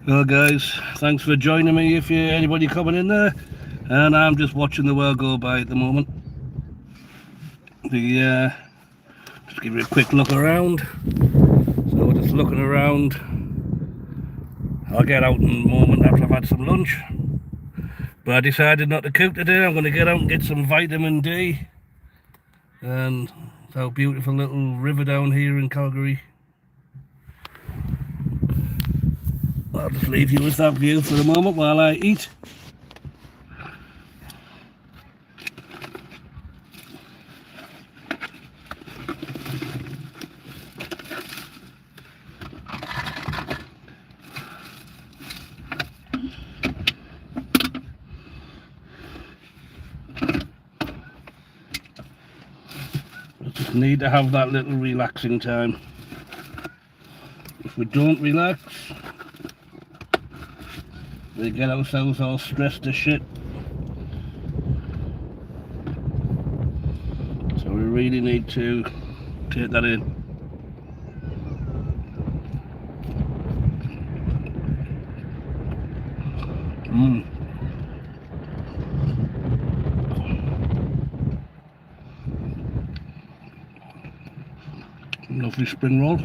Well guys, thanks for joining me if you're anybody coming in there, and I'm just watching the world go by at the moment. Just give you a quick look around. So we're just looking around. I'll get out in a moment after I've had some lunch, but I decided not to cook today. I'm going to get out and get some vitamin D, and it's our beautiful little river down here in Calgary. I'll just leave you with that view for a moment while I eat. We just need to have that little relaxing time. If we don't relax, we get ourselves all stressed to shit. So we really need to take that in. Lovely spring roll.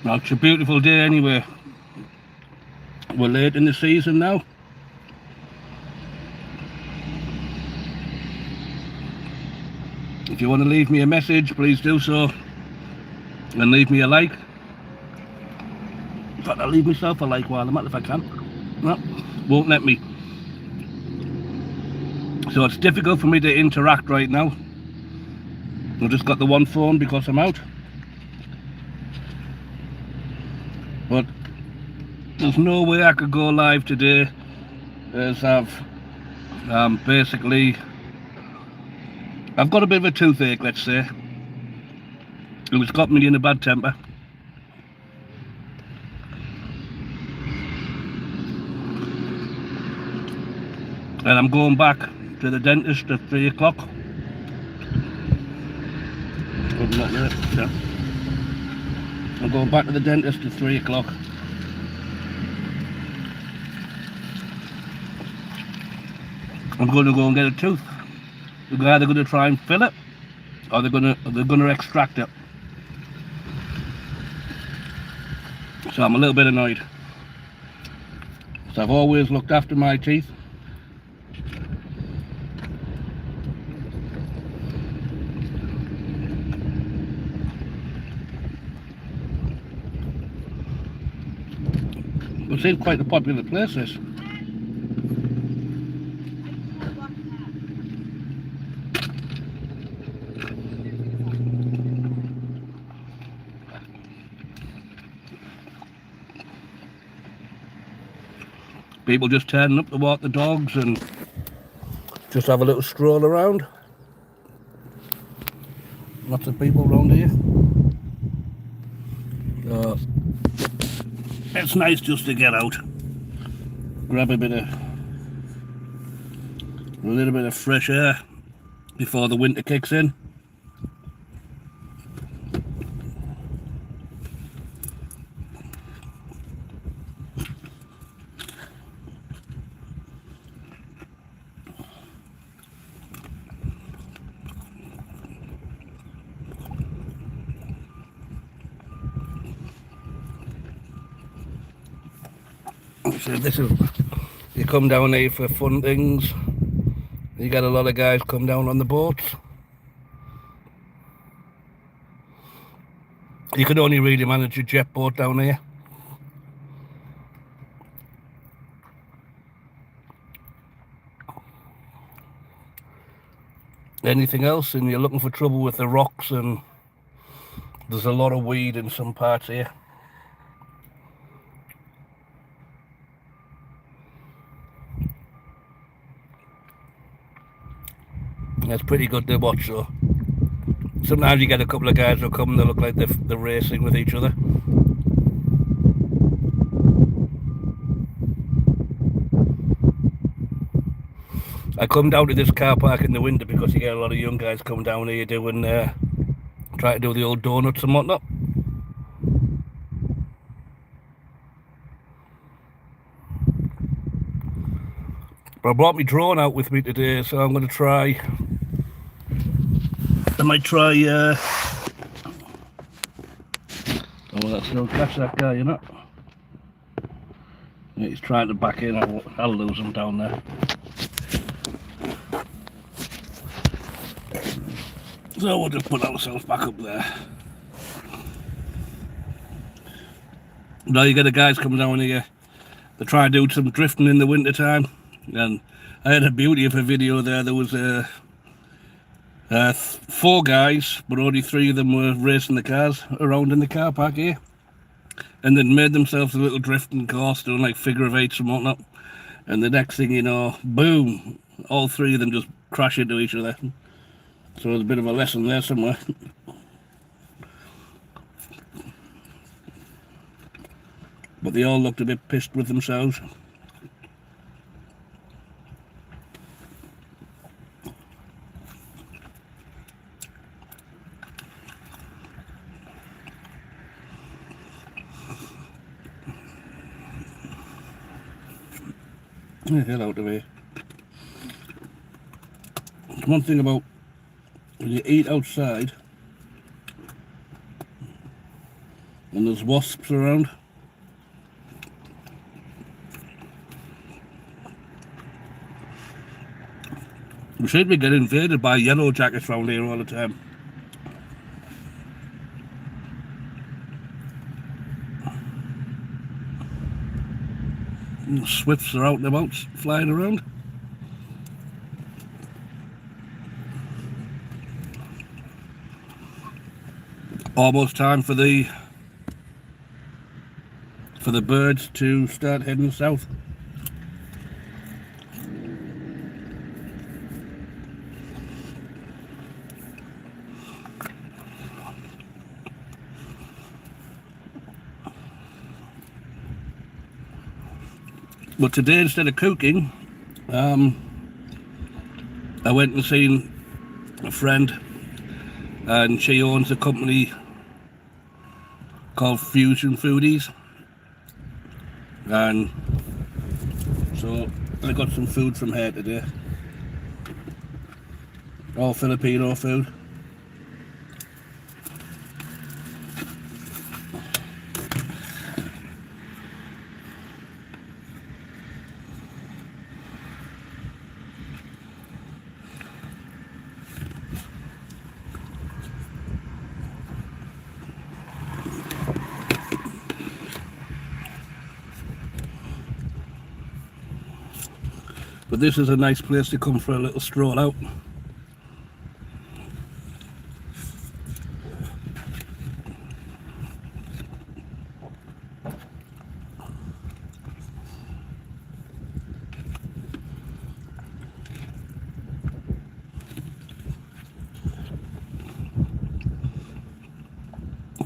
Now, it's a beautiful day anyway. We're late in the season now. If you want to leave me a message, please do so, and leave me a like. In fact, I'll leave myself a like while I'm at it if I can. No, won't let me. So it's difficult for me to interact right now. I've just got the one phone because I'm out. But there's no way I could go live today, as I've got a bit of a toothache, let's say. It's got me in a bad temper. And I'm going back to the dentist at 3 o'clock. I'm going back to the dentist at 3 o'clock. I'm going to go and get a tooth. They're either going to try and fill it, or they're going to extract it. So I'm a little bit annoyed. So I've always looked after my teeth. It seems quite a popular place, this. People just turning up to walk the dogs and just have a little stroll around. Lots of people around here. It's nice just to get out, grab a little bit of fresh air before the winter kicks in. So this is, you come down here for fun things. You get a lot of guys come down on the boats. You can only really manage a jet boat down here. Anything else and you're looking for trouble with the rocks, and there's a lot of weed in some parts here. It's pretty good to watch though. Sometimes you get a couple of guys who come and they look like they're racing with each other. I come down to this car park in the winter because you get a lot of young guys come down here doing, try to do the old donuts and whatnot. But I brought my drone out with me today, so I'm going to try. I might try. Oh, that's no catch that guy, you know. He's trying to back in. I'll lose him down there. So we'll just put ourselves back up there. Now you get the guys coming down here. They try to do some drifting in the winter time, and I had a beauty of a video there. There was 4 guys, but only 3 of them were racing the cars around in the car park here, and they'd made themselves a little drifting course doing like figure of eights and whatnot. And the next thing you know, boom, all 3 of them just crash into each other. So there's a bit of a lesson there somewhere. But they all looked a bit pissed with themselves. Get the hell out of here. There's one thing about when you eat outside and there's wasps around, we seem to get invaded by yellow jackets around here all the time. And swifts are out and about flying around. Almost time for the birds to start heading south. But today, instead of cooking, I went and seen a friend, and she owns a company called Fusion Foodies, and so I got some food from her today. All Filipino food. But this is a nice place to come for a little stroll out.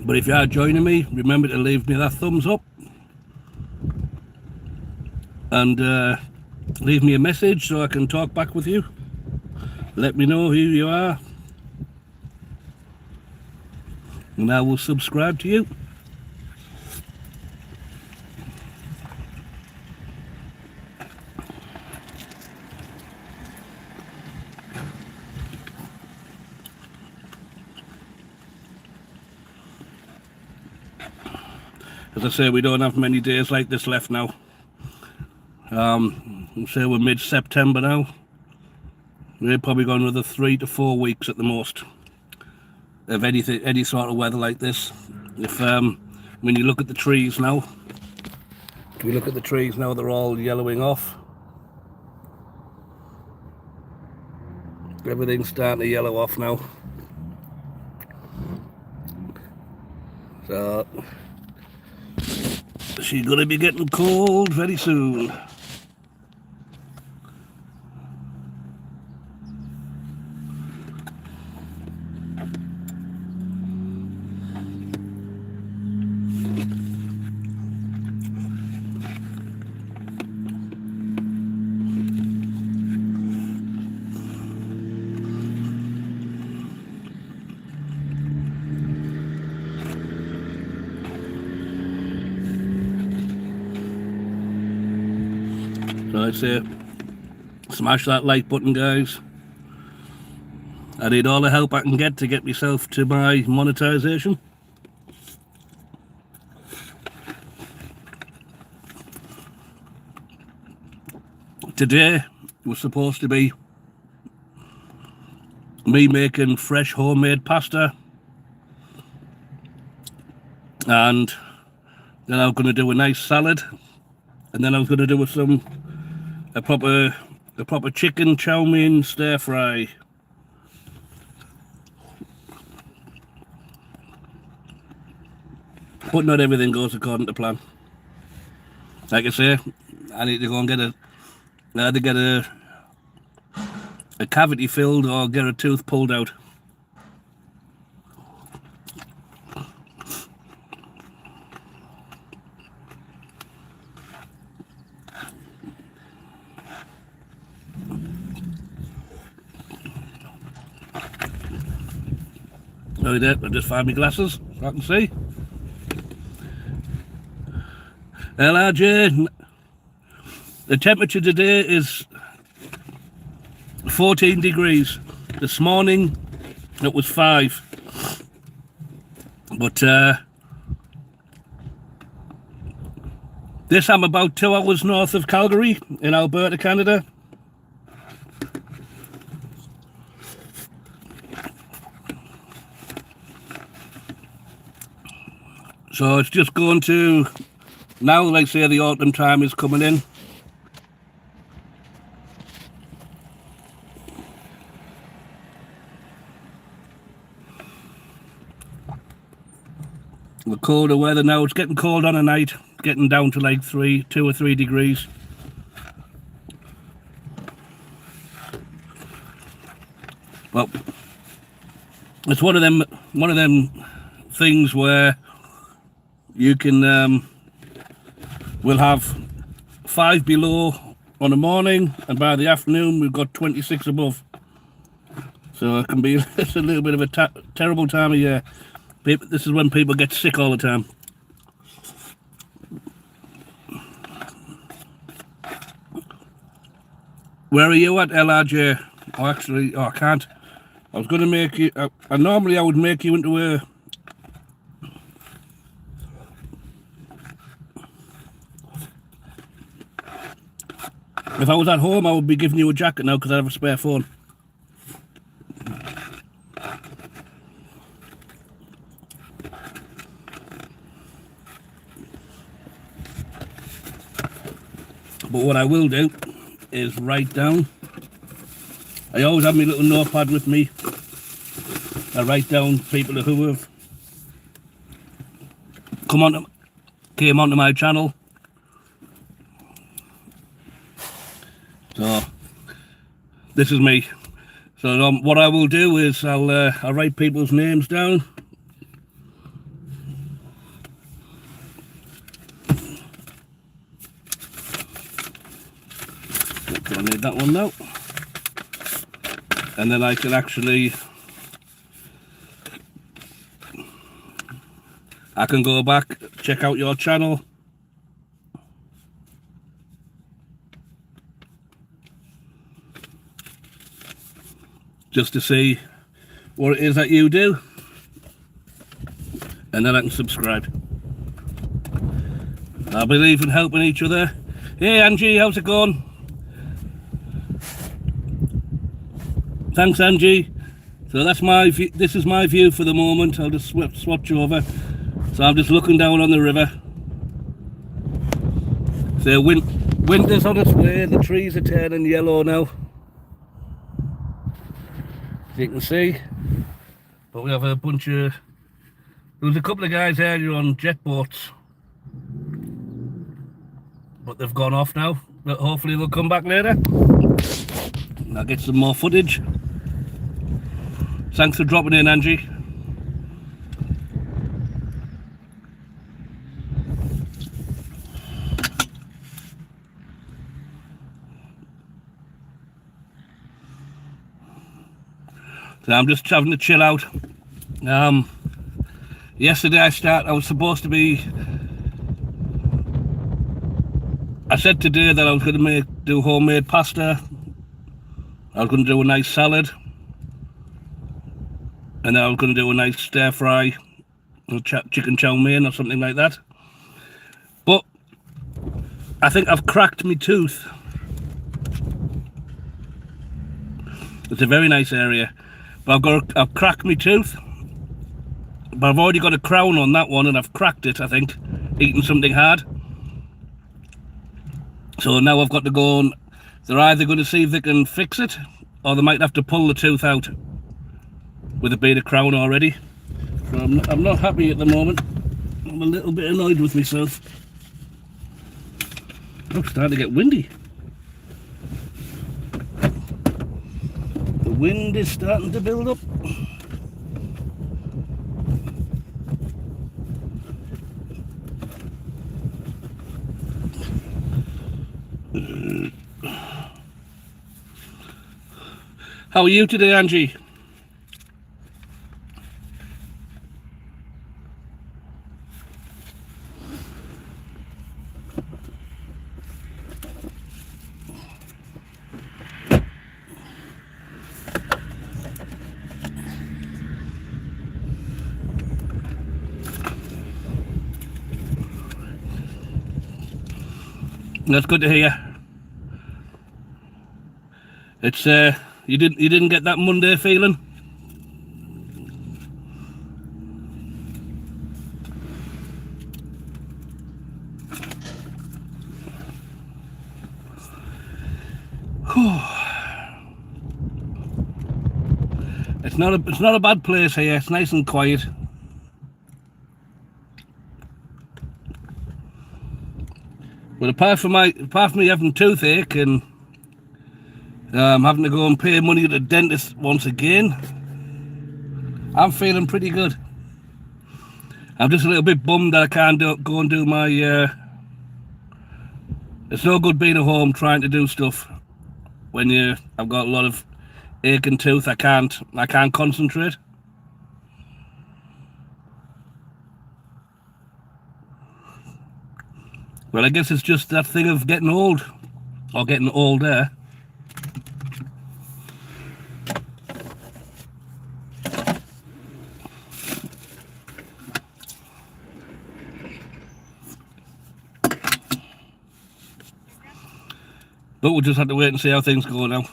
But if you are joining me, remember to leave me that thumbs up and leave me a message so I can talk back with you. Let me know who you are and I will subscribe to you. As I say, we don't have many days like this left now. Say we're mid-September now. We're probably got another 3 to 4 weeks at the most of any sort of weather like this. If when you look at the trees now, they're all yellowing off. Everything's starting to yellow off now. So she's gonna be getting cold very soon. So I'd say smash that like button, guys. I need all the help I can get to get myself to my monetization. Today was supposed to be me making fresh homemade pasta, and then I'm going to do a nice salad, and then I'm going to do a proper chicken chow mein stir fry. But not everything goes according to plan. Like I say, I need to go and either get a cavity filled or get a tooth pulled out. Oh, there, I'll just find my glasses so I can see. LRJ, the temperature today is 14 degrees. This morning it was 5. But I'm about 2 hours north of Calgary in Alberta, Canada. So it's just going to, now like say the autumn time is coming in. The colder weather now, it's getting cold on a night, getting down to like 2 or 3 degrees. Well, it's one of them things where you can we'll have 5 below on the morning, and by the afternoon we've got 26 above. So it can be it's a little bit of a terrible time of year. This is when people get sick all the time. Where are you at, LRJ? Oh, actually, I can't. I was going to make you. Normally I would make you into a. If I was at home, I would be giving you a jacket now because I have a spare phone. But what I will do is write down. I always have my little notepad with me. I write down people who have came onto my channel. So this is me. So what I will do is I'll write people's names down, Don't need that one now. And then I can actually, I can go back, check out your channel. Just to see what it is that you do. And then I can subscribe. I believe in helping each other. Hey Angie, how's it going? Thanks Angie. So that's my view. This is my view for the moment. I'll just swatch over. So I'm just looking down on the river. So winter's on its way. The trees are turning yellow now, as you can see. But we have a bunch of, there was a couple of guys earlier on jet boats, but they've gone off now. But hopefully they'll come back later. I'll get some more footage. Thanks for dropping in, Angie. So I'm just having to chill out. Yesterday I was supposed to be, I said today that I was going to do homemade pasta. I was going to do a nice salad. And then I was going to do a nice stir fry, chicken chow mein or something like that. But I think I've cracked my tooth. It's a very nice area. But I've cracked my tooth. But I've already got a crown on that one and I've cracked it, I think, eating something hard. So now I've got to go and they're either going to see if they can fix it or they might have to pull the tooth out with a being a crown already. So I'm not happy at the moment. I'm a little bit annoyed with myself. Oh, it's starting to get windy. The wind is starting to build up. How are you today, Angie? That's good to hear. It's you didn't get that Monday feeling? It's not a bad place here. It's nice and quiet. But apart from me having toothache and having to go and pay money to the dentist once again, I'm feeling pretty good. I'm just a little bit bummed that I can't go and do my. It's no good being at home trying to do stuff when I've got a lot of aching tooth. I can't concentrate. Well, I guess it's just that thing of getting old, or getting older. But we'll just have to wait and see how things go now.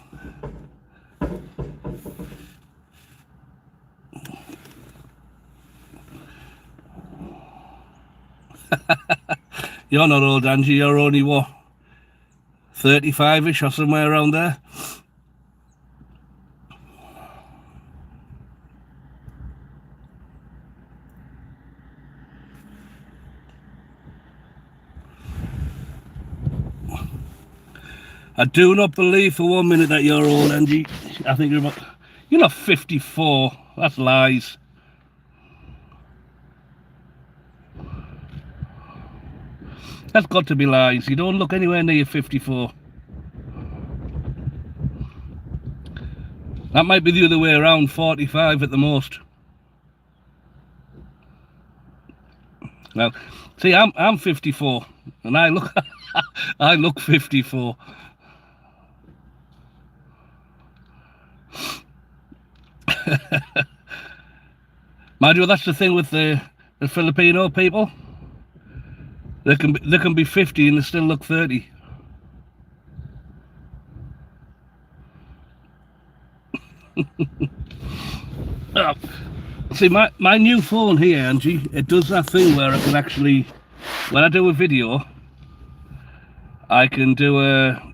You're not old, Angie. You're only, what, 35-ish or somewhere around there? I do not believe for 1 minute that you're old, Angie. I think you're not 54. That's lies. That's got to be lies. You don't look anywhere near 54. That might be the other way around, 45 at the most. Now, see, I'm 54, and I look I look 54. Mind you, that's the thing with the Filipino people. They can be 50 and they still look 30. See, my new phone here, Angie, it does that thing where I can actually, when I do a video, I can do a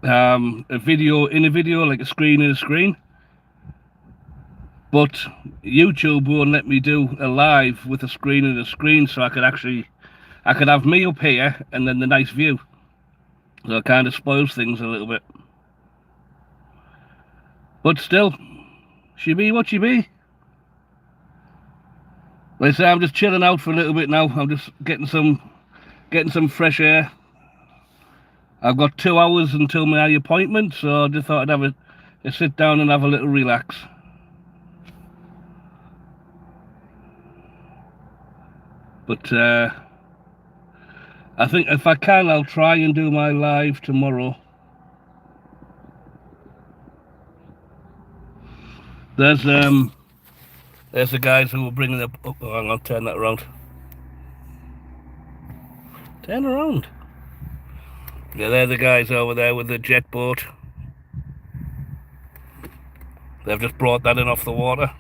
video in a video, like a screen in a screen. But YouTube won't let me do a live with a screen in a screen, so I could have me up here and then the nice view. So it kind of spoils things a little bit. But still, she be what she be. Like I say, I'm just chilling out for a little bit now. I'm just getting some fresh air. I've got 2 hours until my appointment, so I just thought I'd have a sit down and have a little relax. But I think if I can, I'll try and do my live tomorrow. There's the guys who were bringing up. Oh, hang on, turn that around. Turn around. Yeah, they're the guys over there with the jet boat. They've just brought that in off the water.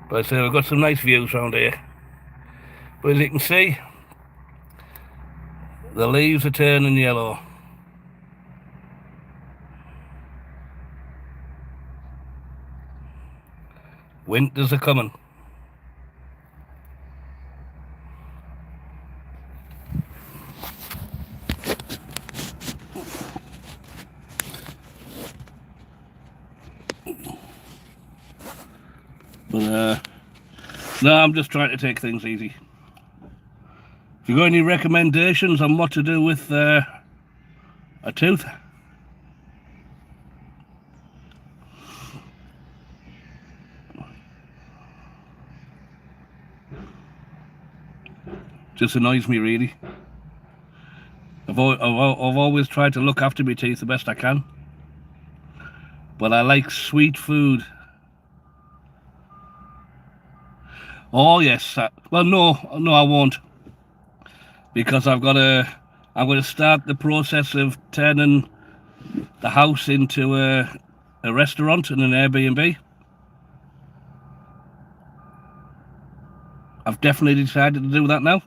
But I say we've got some nice views around here. But as you can see, the leaves are turning yellow. Winters are coming. But no, I'm just trying to take things easy. If you got any recommendations on what to do with a tooth, just annoys me really. I've always tried to look after my teeth the best I can, but I like sweet food. Oh yes, well no, I won't, because I'm going to start the process of turning the house into a restaurant and an Airbnb. I've definitely decided to do that now.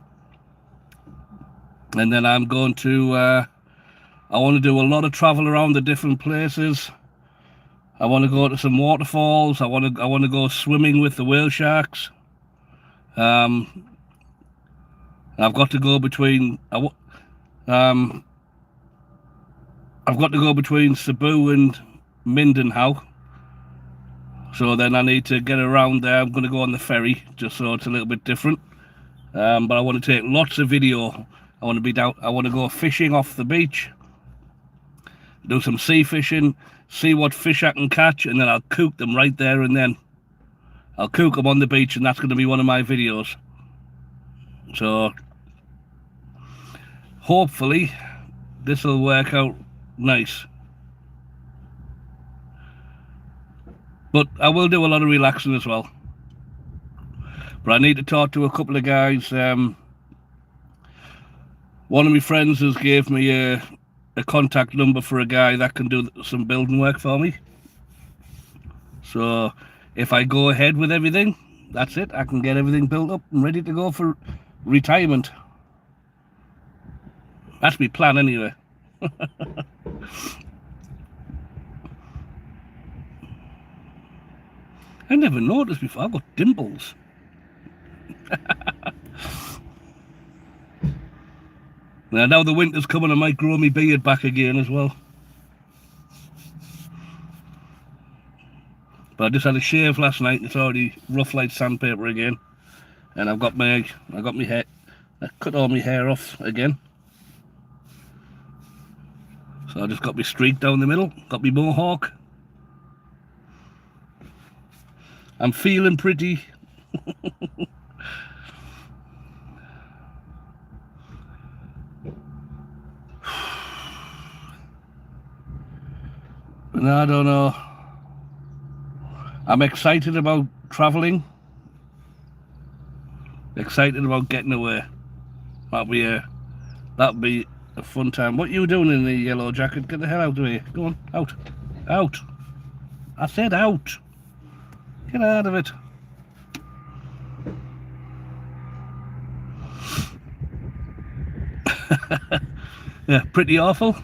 And then I'm going to, I want to do a lot of travel around the different places. I want to go to some waterfalls. I want to go swimming with the whale sharks. I've got to go between, I've got to go between Cebu and Mindanao. So then I need to get around there. I'm going to go on the ferry, just so it's a little bit different. But I want to take lots of video. I want to go fishing off the beach, do some sea fishing, see what fish I can catch, and then I'll cook them right there and then. I'll cook them on the beach, and that's going to be one of my videos. So hopefully this will work out nice. But I will do a lot of relaxing as well. But I need to talk to a couple of guys. One of my friends has gave me a contact number for a guy that can do some building work for me. So if I go ahead with everything, that's it. I can get everything built up and ready to go for retirement. That's my plan anyway. I never noticed before, I've got dimples. Now the winter's coming, I might grow my beard back again as well. But I just had a shave last night, it's already rough like sandpaper again. And I've got my hair, I cut all my hair off again. So I just got my streak down the middle, got my mohawk. I'm feeling pretty. And I don't know. I'm excited about travelling. Excited about getting away. That'll be a fun time. What are you doing in the yellow jacket? Get the hell out of here. Go on, out. Out. I said out. Get out of it. Yeah, pretty awful.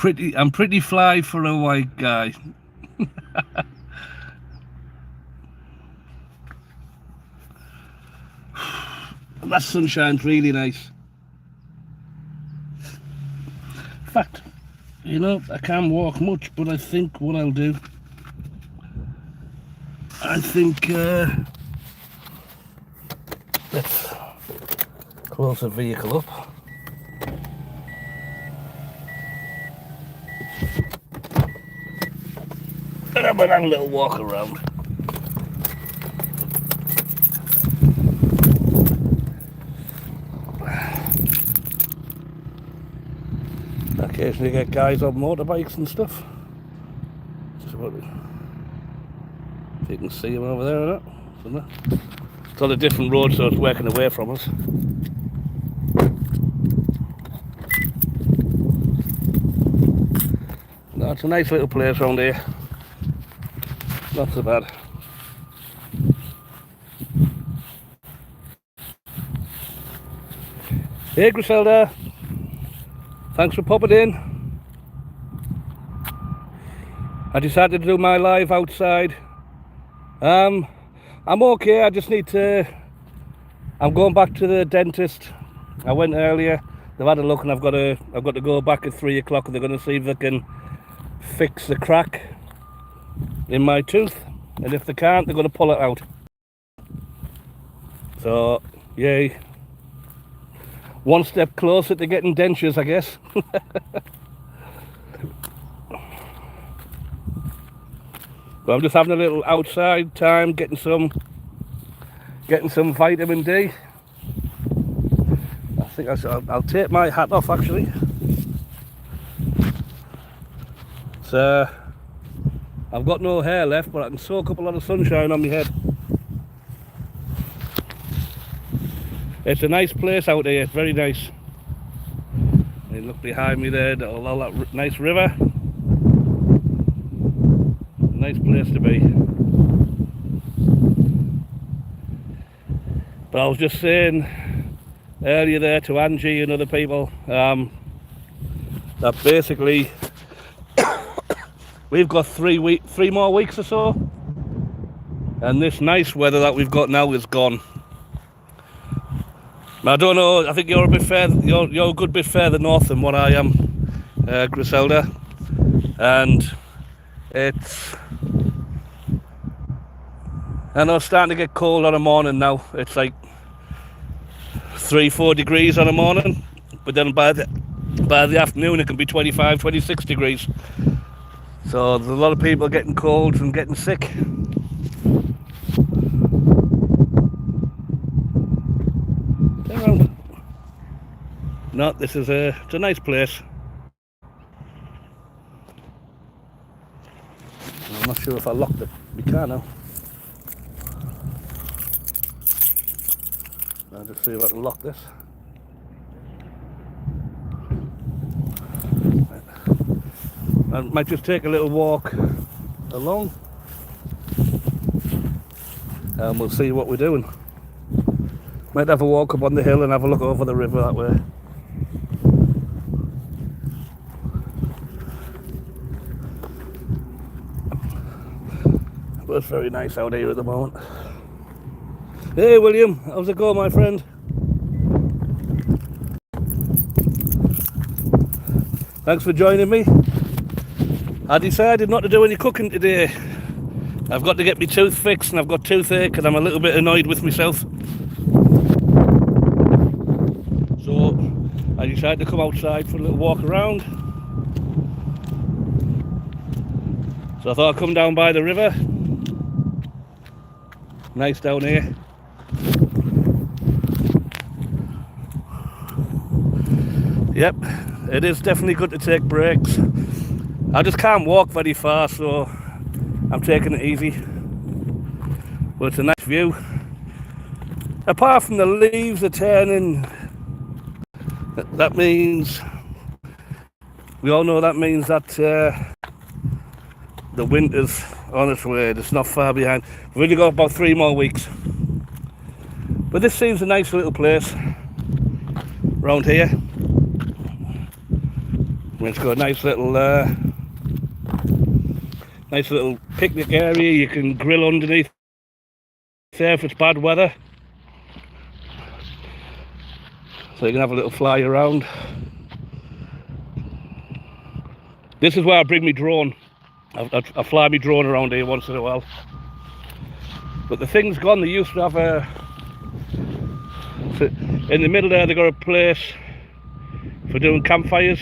I'm pretty fly for a white guy. That sunshine's really nice. In fact, you know, I can't walk much, but I think what I'll do, let's close the vehicle up. And have a little walk around. Occasionally get guys on motorbikes and stuff. Just about it. If you can see them over there or not. It's on a different road, so it's working away from us. No, it's a nice little place around here. Not so bad. Hey Griselda, thanks for popping in. I decided to do my live outside. I'm okay. I just need to. I'm going back to the dentist. I went earlier. They've had a look, and I've got to go back at 3 o'clock, and they're going to see if they can fix the crack in my tooth, and if they can't, they're going to pull it out. So, yay. One step closer to getting dentures, I guess. But I'm just having a little outside time, getting some vitamin D. I think I'll take my hat off actually. So I've got no hair left, but I can soak up a lot of sunshine on my head. It's a nice place out here, it's very nice. You look behind me there, all that nice river. Nice place to be. But I was just saying earlier there to Angie and other people that basically we've got 3 more weeks or so, and this nice weather that we've got now is gone. I don't know, I think you're a bit further, you're a good bit further north than what I am, Griselda, and I know it's starting to get cold on a morning now. It's like 3-4 degrees on a morning, but then by the afternoon it can be 25-26 degrees. So there's a lot of people getting colds and getting sick. No, this is it's a nice place. I'm not sure if I locked my car now. I'll just see if I can lock this. I might just take a little walk along and we'll see what we're doing. Might have a walk up on the hill and have a look over the river that way. But it's very nice out here at the moment. Hey William, how's it going, my friend? Thanks for joining me. I decided not to do any cooking today. I've got to get my tooth fixed and I've got toothache and I'm a little bit annoyed with myself. decided to come outside for a little walk around. So I thought I'd come down by the river. Nice down here. Yep, it is definitely good to take breaks. I just can't walk very far, so I'm taking it easy. But it's a nice view. Apart from the leaves are turning, that means, we all know that means that the winter's on its way. It's not far behind. We've only got about 3 more weeks. But this seems a nice little place around here. It's got a nice little picnic area. You can grill underneath there if it's bad weather. So you can have a little fly around. This is where I bring my drone. I fly my drone around here once in a while. But the thing's gone. They used to have in the middle there they got a place for doing campfires.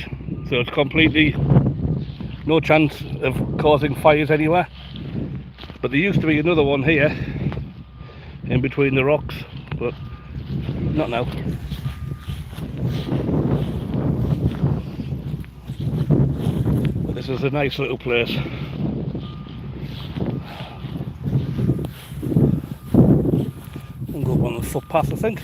So it's completely no chance of causing fires anywhere. But there used to be another one here in between the rocks, but not now. But this is a nice little place. I'll go up on the footpath, I think.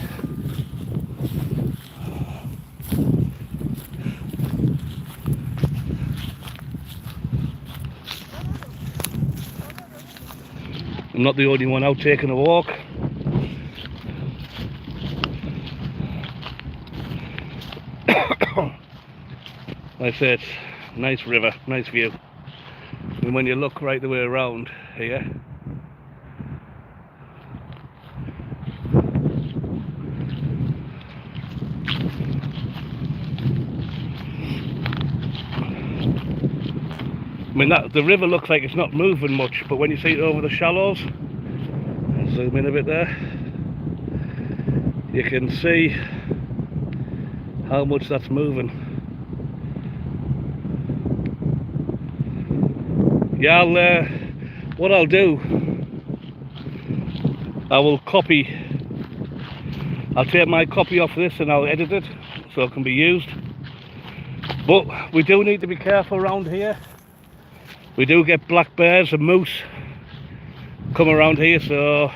I'm not the only one out taking a walk. Like I said, it's a nice river, nice view. And when you look right the way around here, I mean, the river looks like it's not moving much, but when you see it over the shallows, I'll zoom in a bit there, you can see how much that's moving. Yeah, what I'll do, I'll take my copy off this and I'll edit it so it can be used. But we do need to be careful around here. We do get black bears and moose come around here, so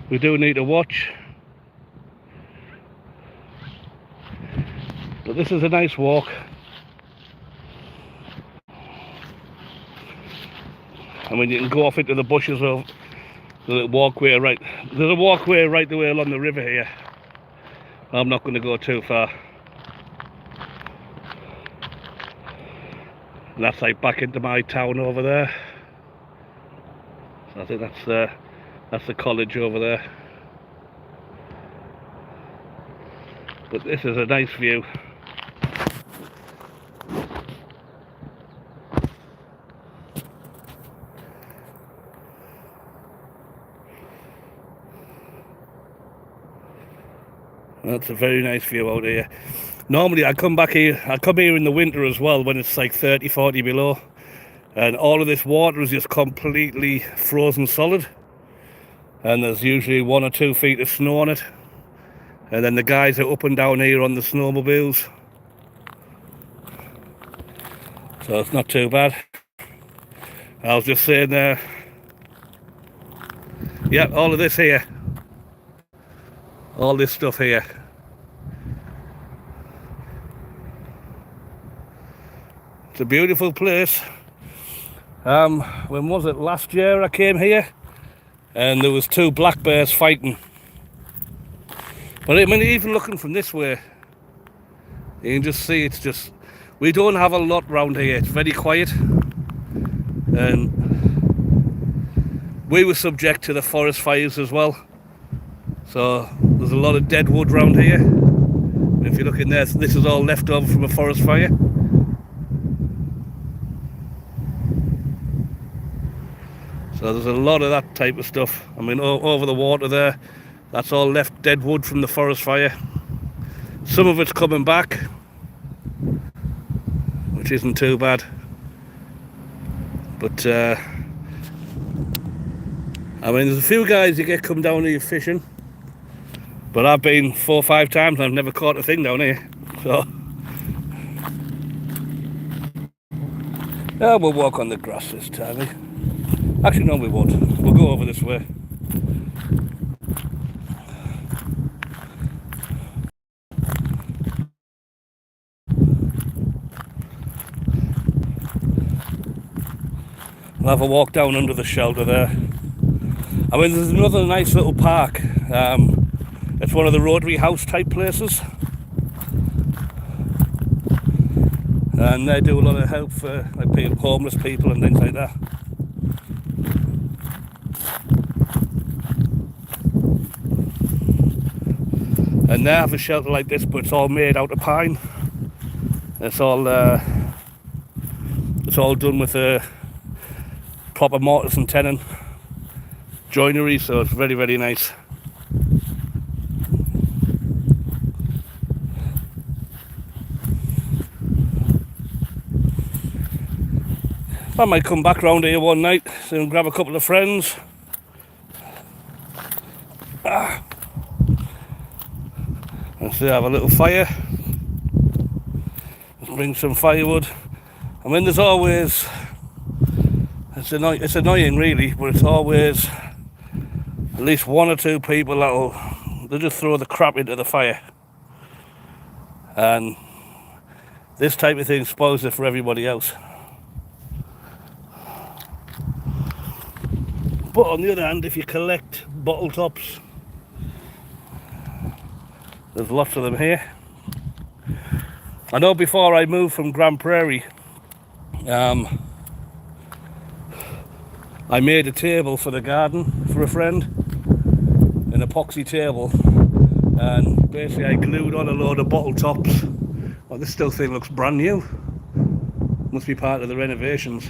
we do need to watch. But this is a nice walk. I mean, you can go off into the bushes or the little walkway right. There's a walkway right the way along the river here. I'm not going to go too far. And that's like back into my town over there. So I think that's the college over there. But this is a nice view. That's a very nice view out here. Normally I come here in the winter as well, when it's like 30-40 below, and all of this water is just completely frozen solid, and there's usually 1 or 2 feet of snow on it, and then the guys are up and down here on the snowmobiles, so it's not too bad. I was just saying there, yeah, all of this here, all this stuff here, it's a beautiful place. When was it? Last year I came here and there was 2 black bears fighting. But I mean, even looking from this way, you can just see it's just, we don't have a lot round here. It's very quiet, and we were subject to the forest fires as well, so there's a lot of dead wood round here. If you look in there, this is all left over from a forest fire. So there's a lot of that type of stuff. I mean, over the water there, that's all left dead wood from the forest fire. Some of it's coming back, which isn't too bad. But I mean, there's a few guys you get come down here fishing, but I've been 4 or 5 times and I've never caught a thing down here. So yeah, we'll walk on the grass this time. Actually, no, we won't. We'll go over this way. We'll have a walk down under the shelter there. I mean, there's another nice little park. It's one of the Rotary House type places, and they do a lot of help for like homeless people and things like that. And they have a shelter like this, but it's all made out of pine. It's all done with a proper mortise and tenon joinery, so it's very, very nice. I might come back round here one night and grab a couple of friends. And so have a little fire. Let's bring some firewood. I mean, there's always, it's annoying really, but it's always at least 1 or 2 people they'll just throw the crap into the fire. And this type of thing spoils it for everybody else. But on the other hand, if you collect bottle tops, there's lots of them here. I know before I moved from Grand Prairie, I made a table for the garden for a friend, an epoxy table, and basically I glued on a load of bottle tops. Well, this still thing looks brand new. Must be part of the renovations.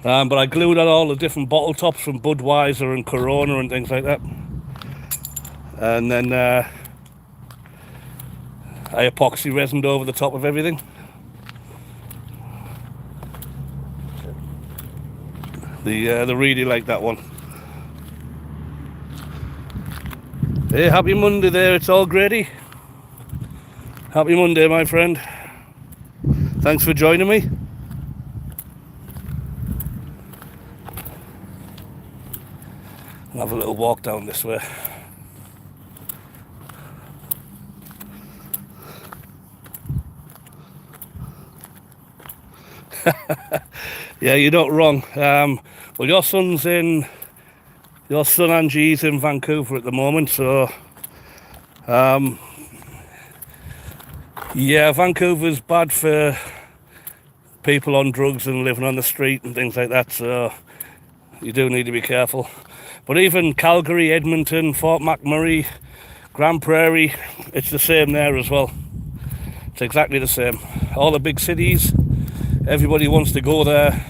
But I glued on all the different bottle tops from Budweiser and Corona and things like that. And then I epoxy resined over the top of everything. They really like that one. Hey, happy Monday there, it's all Grady. Happy Monday, my friend. Thanks for joining me. I'll have a little walk down this way. Yeah, you're not wrong. Well, your son Angie's in Vancouver at the moment, so yeah, Vancouver's bad for people on drugs and living on the street and things like that, so you do need to be careful. But even Calgary, Edmonton, Fort McMurray, Grand Prairie, it's the same there as well. It's exactly the same. All the big cities, everybody wants to go there,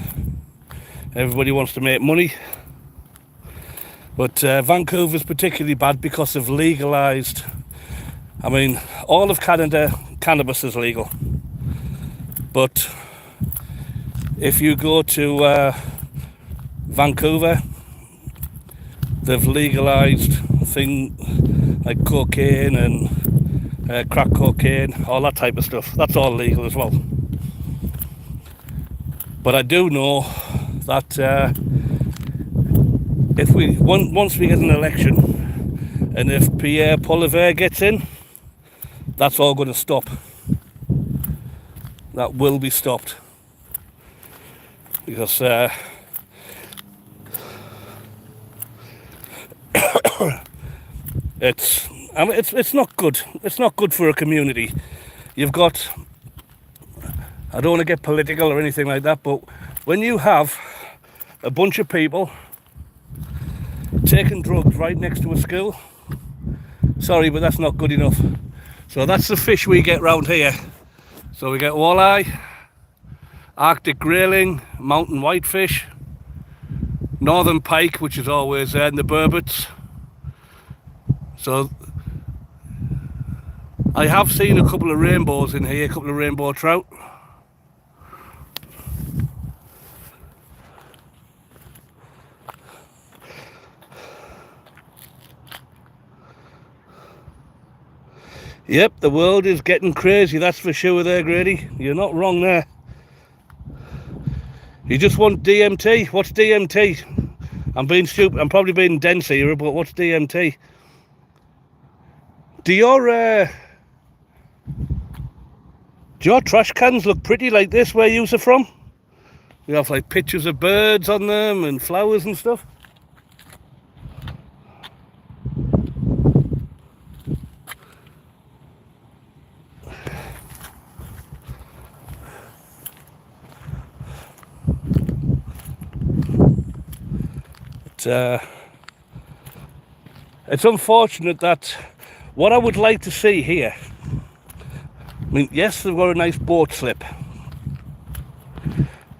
everybody wants to make money. But Vancouver's particularly bad because they've legalised, I mean, all of Canada, cannabis is legal. But if you go to Vancouver, they've legalised things like cocaine and crack cocaine, all that type of stuff. That's all legal as well. But I do know that once we get an election, and if Pierre Poilievre gets in, that's all going to stop. That will be stopped, because it's not good. It's not good for a community. You've got, I don't want to get political or anything like that, but when you have a bunch of people taking drugs right next to a school, sorry, but that's not good enough. So that's the fish we get round here. So we get walleye, Arctic grayling, mountain whitefish, northern pike, which is always there, and the burbots. So I have seen a couple of rainbows in here, a couple of rainbow trout. Yep, the world is getting crazy, that's for sure there, Grady. You're not wrong there. You just want DMT? What's DMT? I'm being stupid, I'm probably being dense here, but what's DMT? Do your trash cans look pretty like this where you are from? You have like pictures of birds on them and flowers and stuff. It's unfortunate that what I would like to see here, I mean, yes, they've got a nice boat slip,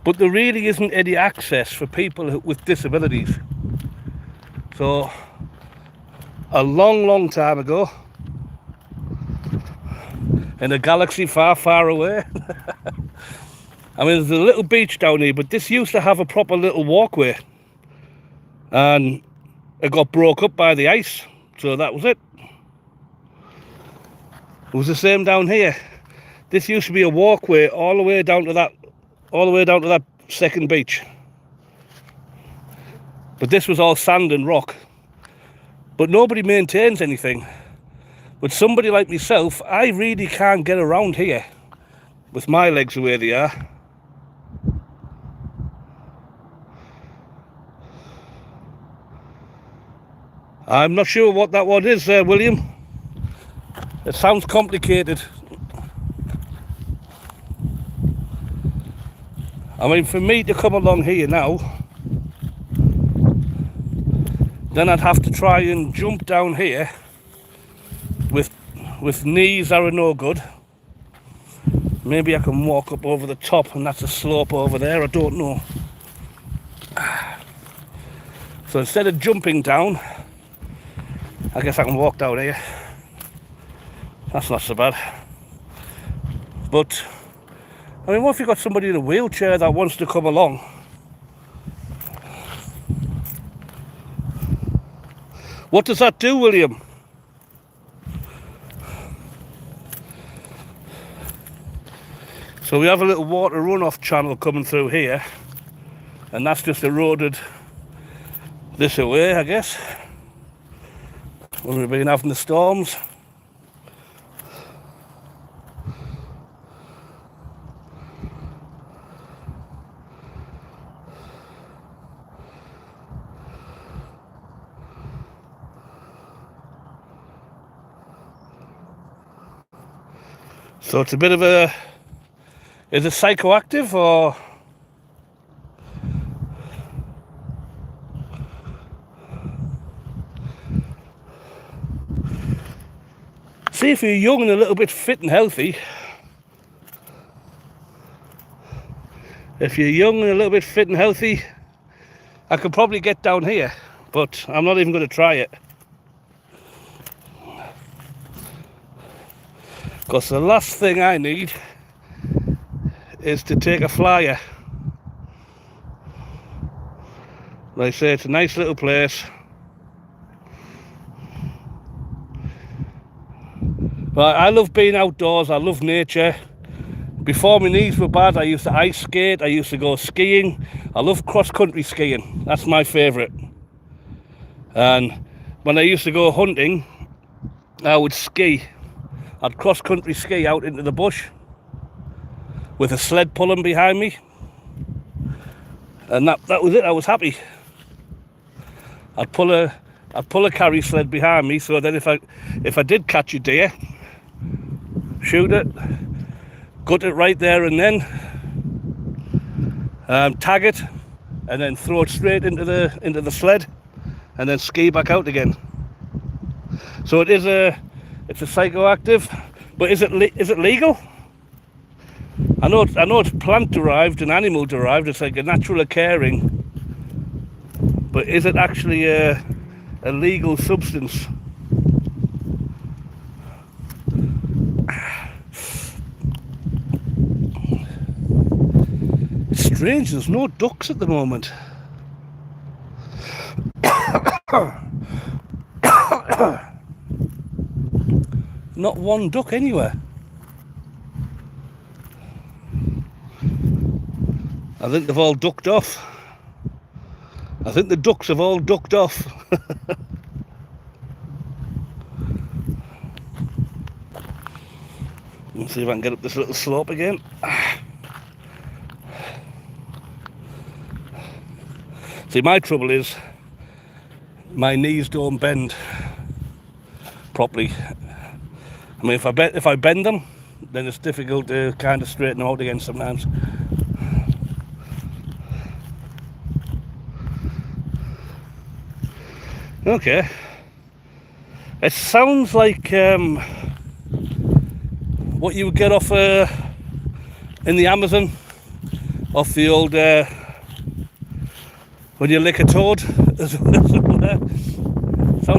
but there really isn't any access for people with disabilities. So, a long, long time ago, in a galaxy far, far away, I mean, there's a little beach down here, but this used to have a proper little walkway. And it got broke up by the ice, so that was it. It was the same down here. This used to be a walkway all the way down to that second beach. But this was all sand and rock. But nobody maintains anything. But somebody like myself, I really can't get around here with my legs the way they are. I'm not sure what that one is there, William. It sounds complicated. I mean, for me to come along here now, then I'd have to try and jump down here with knees that are no good. Maybe I can walk up over the top and that's a slope over there, I don't know. So instead of jumping down, I guess I can walk down here. That's not so bad. But, I mean, what if you've got somebody in a wheelchair that wants to come along? What does that do, William? So we have a little water runoff channel coming through here, and that's just eroded this away, I guess, when we've been having the storms. So it's a bit of a, is it psychoactive or? See, if you're young and a little bit fit and healthy, I could probably get down here, but I'm not even going to try it. Because the last thing I need is to take a flyer. Like I say, it's a nice little place. But I love being outdoors, I love nature. Before my knees were bad, I used to ice skate, I used to go skiing. I love cross-country skiing, that's my favourite. And when I used to go hunting, I would ski. I'd cross-country ski out into the bush with a sled pulling behind me. And that was it, I was happy. I'd pull a carry sled behind me, so then if I did catch a deer, shoot it, gut it right there and then, tag it, and then throw it straight into the sled, and then ski back out again. So it's a psychoactive, but is it legal? I know it's plant derived and animal derived. It's like a natural occurring, but is it actually a legal substance? strange, there's no ducks at the moment. Not one duck anywhere. I think they've all ducked off. I think the ducks have all ducked off. Let's see if I can get up this little slope again. See, my trouble is my knees don't bend properly. I mean, if I bend them, then it's difficult to kind of straighten them out again sometimes. Okay. It sounds like what you would get off in the Amazon, off the old when you lick a toad. Sounds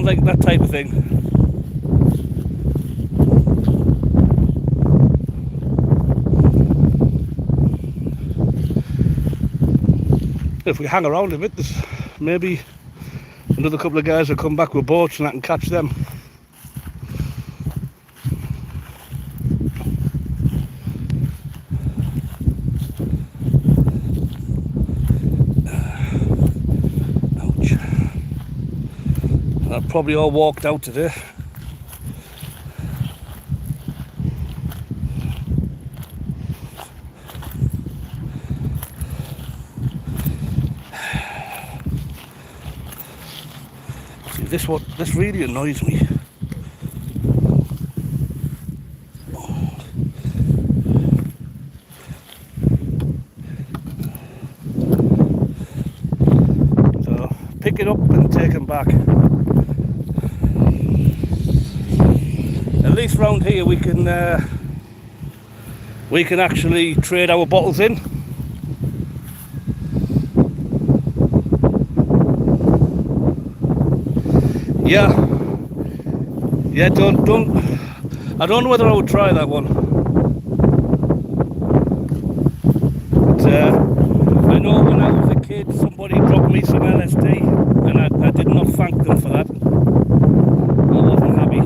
like that type of thing. If we hang around a bit, there's maybe another couple of guys will come back with boats and I can catch them. Ouch. I've probably all walked out today. This really annoys me. So pick it up and take them back. At least round here we can actually trade our bottles in. Yeah, don't. I don't know whether I would try that one. But, I know when I was a kid, somebody dropped me some LSD, and I did not thank them for that. I wasn't happy.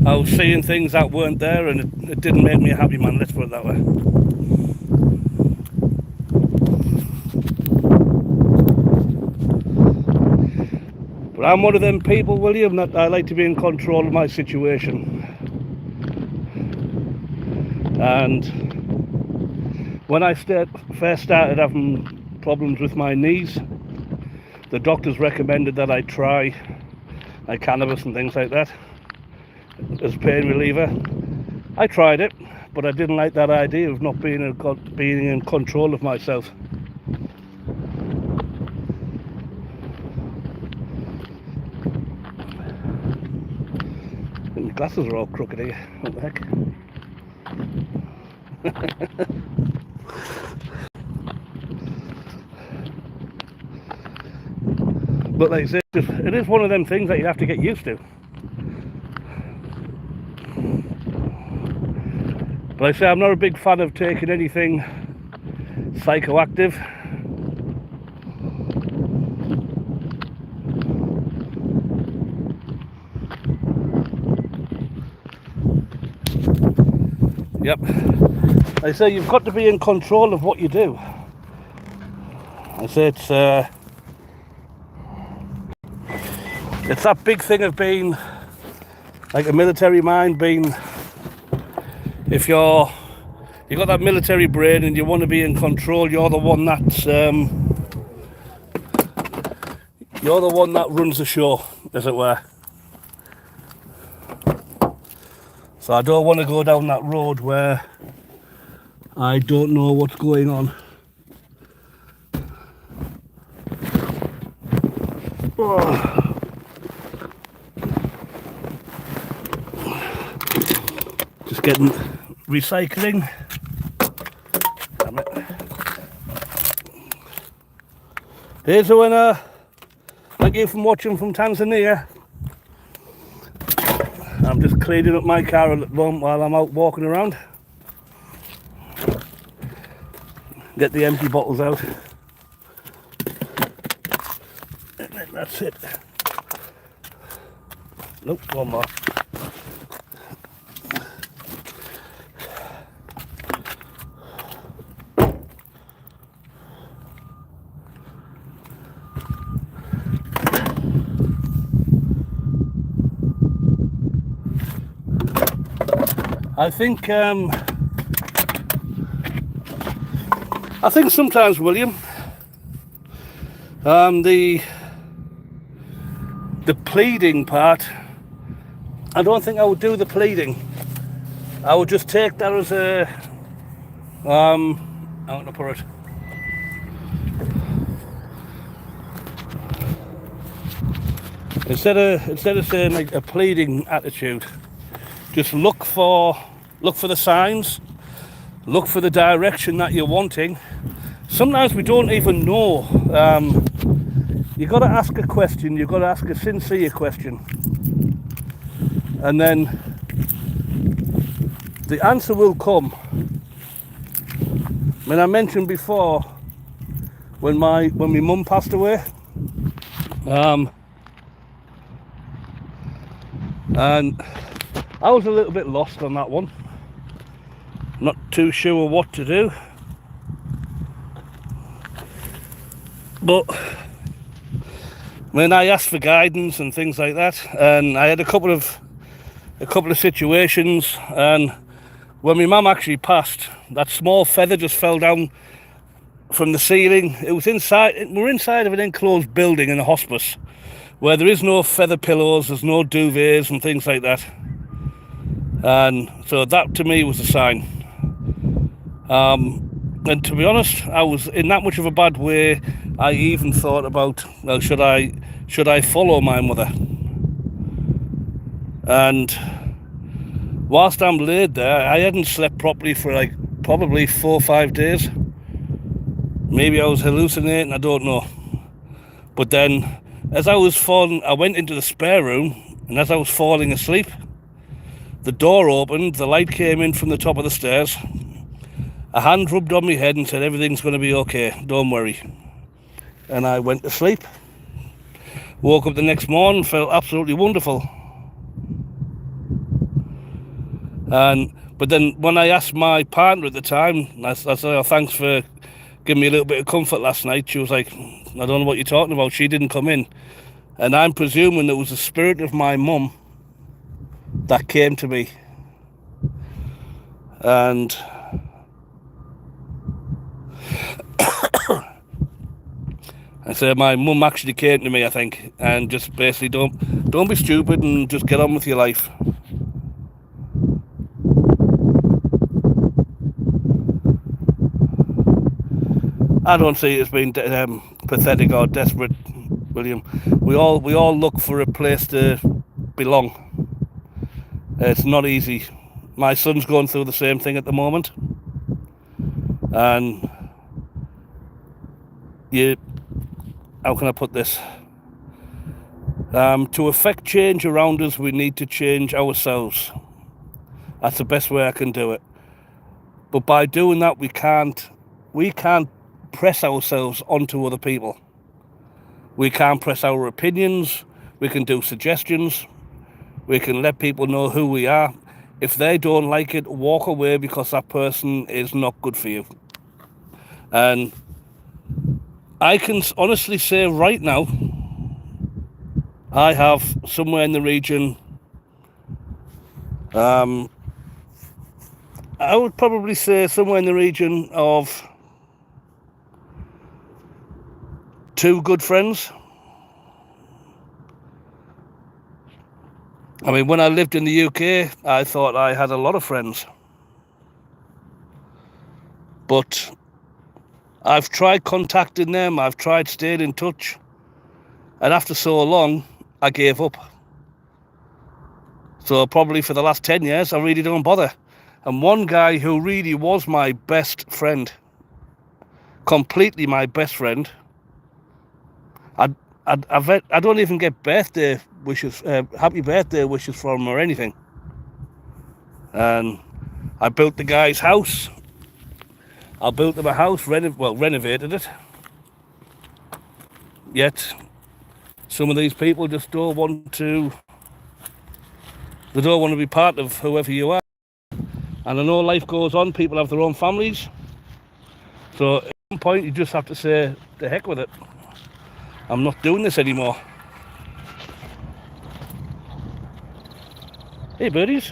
I was seeing things that weren't there, and it didn't make me a happy man, let's put it that way. But I'm one of them people, William, that I like to be in control of my situation. And when I first started having problems with my knees, the doctors recommended that I try like cannabis and things like that as pain reliever. I tried it, but I didn't like that idea of not being in control of myself. And my glasses are all crooked here. What the heck? But like I say, it is one of them things that you have to get used to. But like I say, I'm not a big fan of taking anything psychoactive. Yep. Like I say, you've got to be in control of what you do. I say it's that big thing of being like a military mind, being if you've got that military brain and you want to be in control, you're the one that runs the show, as it were. So I don't want to go down that road where I don't know what's going on. Oh. Just getting recycling. Damn it. Here's a winner. Thank you for watching from Tanzania. I'm just cleaning up my car at the moment while I'm out walking around. Get the empty bottles out. And then that's it. Nope, one more. I think sometimes, William, the pleading part, I don't think I would do the pleading. I would just take that as a how to put it. Instead of saying like a pleading attitude, just look for the signs, look for the direction that you're wanting. Sometimes we don't even know. You've got to ask a question, you've got to ask a sincere question. And then the answer will come. I mean, I mentioned before when my mum passed away, and I was a little bit lost on that one. Not too sure what to do. But when I asked for guidance and things like that, and I had a couple of situations, and when my mum actually passed, that small feather just fell down from the ceiling. It was we're inside of an enclosed building in a hospice where there is no feather pillows, there's no duvets and things like that. And so that to me was a sign. And to be honest, I was in that much of a bad way, I even thought about, well, should I follow my mother? And whilst I'm laid there, I hadn't slept properly for like probably 4 or 5 days. Maybe I was hallucinating, I don't know. But then as I was falling, I went into the spare room, and as I was falling asleep, the door opened, the light came in from the top of the stairs. A hand rubbed on my head and said, everything's going to be okay, don't worry. And I went to sleep. Woke up the next morning, felt absolutely wonderful. But then when I asked my partner at the time, I said, oh, thanks for giving me a little bit of comfort last night. She was like, I don't know what you're talking about. She didn't come in. And I'm presuming it was the spirit of my mum that came to me. And I said my mum actually came to me, I think, and just basically don't be stupid and just get on with your life. I don't see it as being pathetic or desperate, William. We all look for a place to belong. It's not easy. My son's going through the same thing at the moment, and how can I put this? To affect change around us, we need to change ourselves. That's the best way I can do it. But by doing that, we can't press ourselves onto other people. We can't press our opinions. We can do suggestions. We can let people know who we are. If they don't like it, walk away, because that person is not good for you. And I can honestly say right now, I have somewhere in the region, I would probably say somewhere in the region of 2 good friends. I mean, when I lived in the UK, I thought I had a lot of friends. But I've tried contacting them, I've tried staying in touch, and after so long, I gave up. So probably for the last 10 years, I really don't bother. And one guy who really was my best friend, completely my best friend, I don't even get birthday wishes, happy birthday wishes from him or anything. And I built the guy's house. I built him a house, renovated it. Yet some of these people just don't want to. They don't want to be part of whoever you are. And I know life goes on. People have their own families. So at some point you just have to say, the heck with it. I'm not doing this anymore. Hey birdies.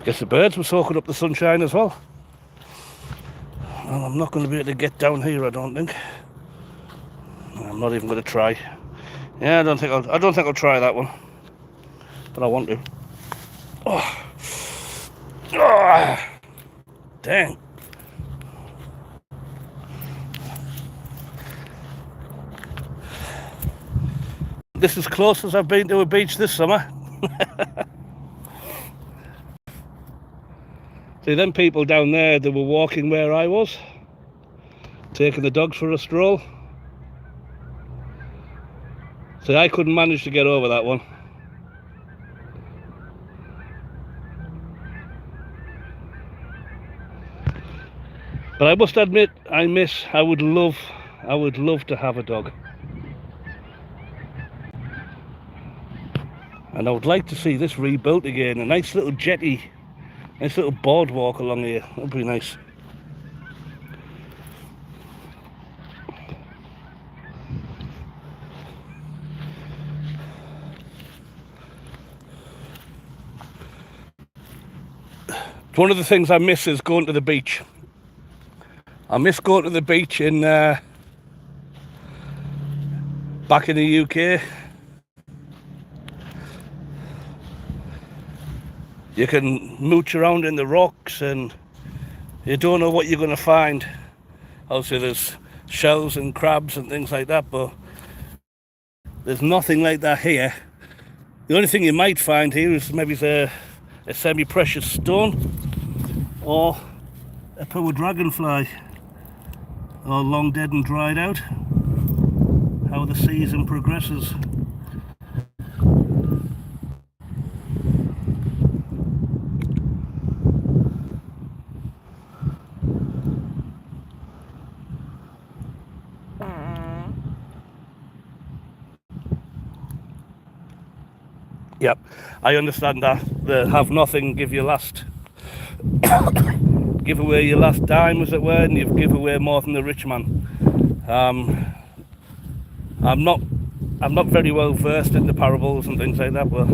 Guess the birds were soaking up the sunshine as well. Well, I'm not going to be able to get down here, I don't think. I'm not even going to try. Yeah, I don't think I'll try that one. But I want to. Oh. Oh. Dang. This is as close as I've been to a beach this summer. See, them people down there, they were walking where I was, taking the dogs for a stroll. See, I couldn't manage to get over that one. But I must admit, I would love to have a dog. And I would like to see this rebuilt again, a nice little jetty, nice little boardwalk along here, that would be nice. One of the things I miss is going to the beach. I miss going to the beach in back in the UK. You can mooch around in the rocks and you don't know what you're going to find. Obviously there's shells and crabs and things like that, but there's nothing like that here. The only thing you might find here is maybe a semi-precious stone or a poor dragonfly, all long dead and dried out. How the season progresses. Yep, I understand that. The have nothing, give your last, give away your last dime, as it were, and you've give away more than the rich man. I'm not very well versed in the parables and things like that, but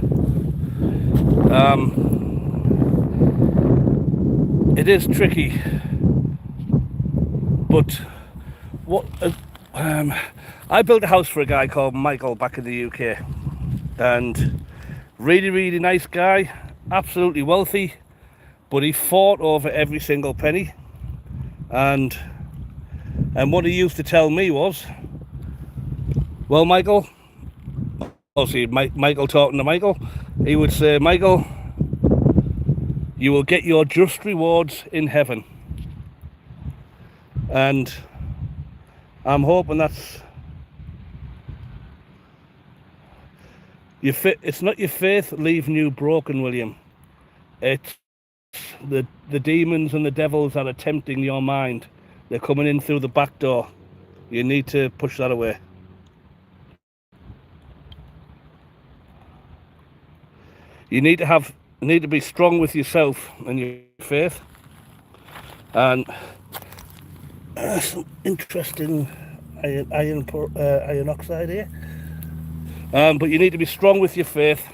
it is tricky. But what I built a house for a guy called Michael back in the UK, and really nice guy, absolutely wealthy, but he fought over every single penny. And what he used to tell me was, well, Michael, obviously Michael talking to Michael, he would say, Michael, you will get your just rewards in heaven. And I'm hoping that's it's not your faith leaving you broken, William. It's the demons and the devils that are tempting your mind. They're coming in through the back door. You need to push that away. You need to be strong with yourself and your faith. And some interesting iron oxide here. But you need to be strong with your faith.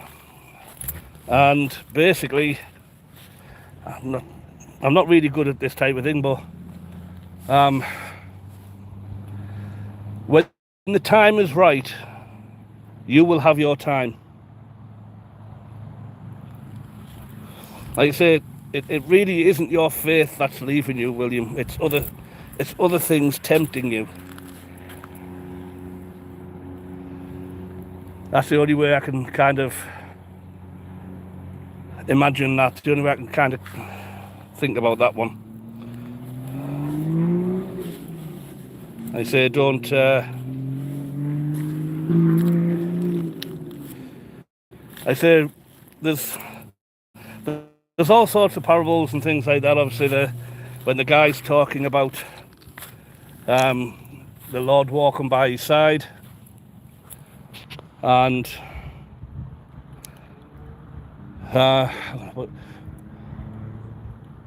And basically, I'm not really good at this type of thing, but when the time is right, you will have your time. Like I say, it really isn't your faith that's leaving you, William. It's other things tempting you. That's the only way I can kind of imagine that. The only way I can kind of think about that one. I say don't I say there's there's all sorts of parables and things like that. Obviously, when the guy's talking about the Lord walking by his side, and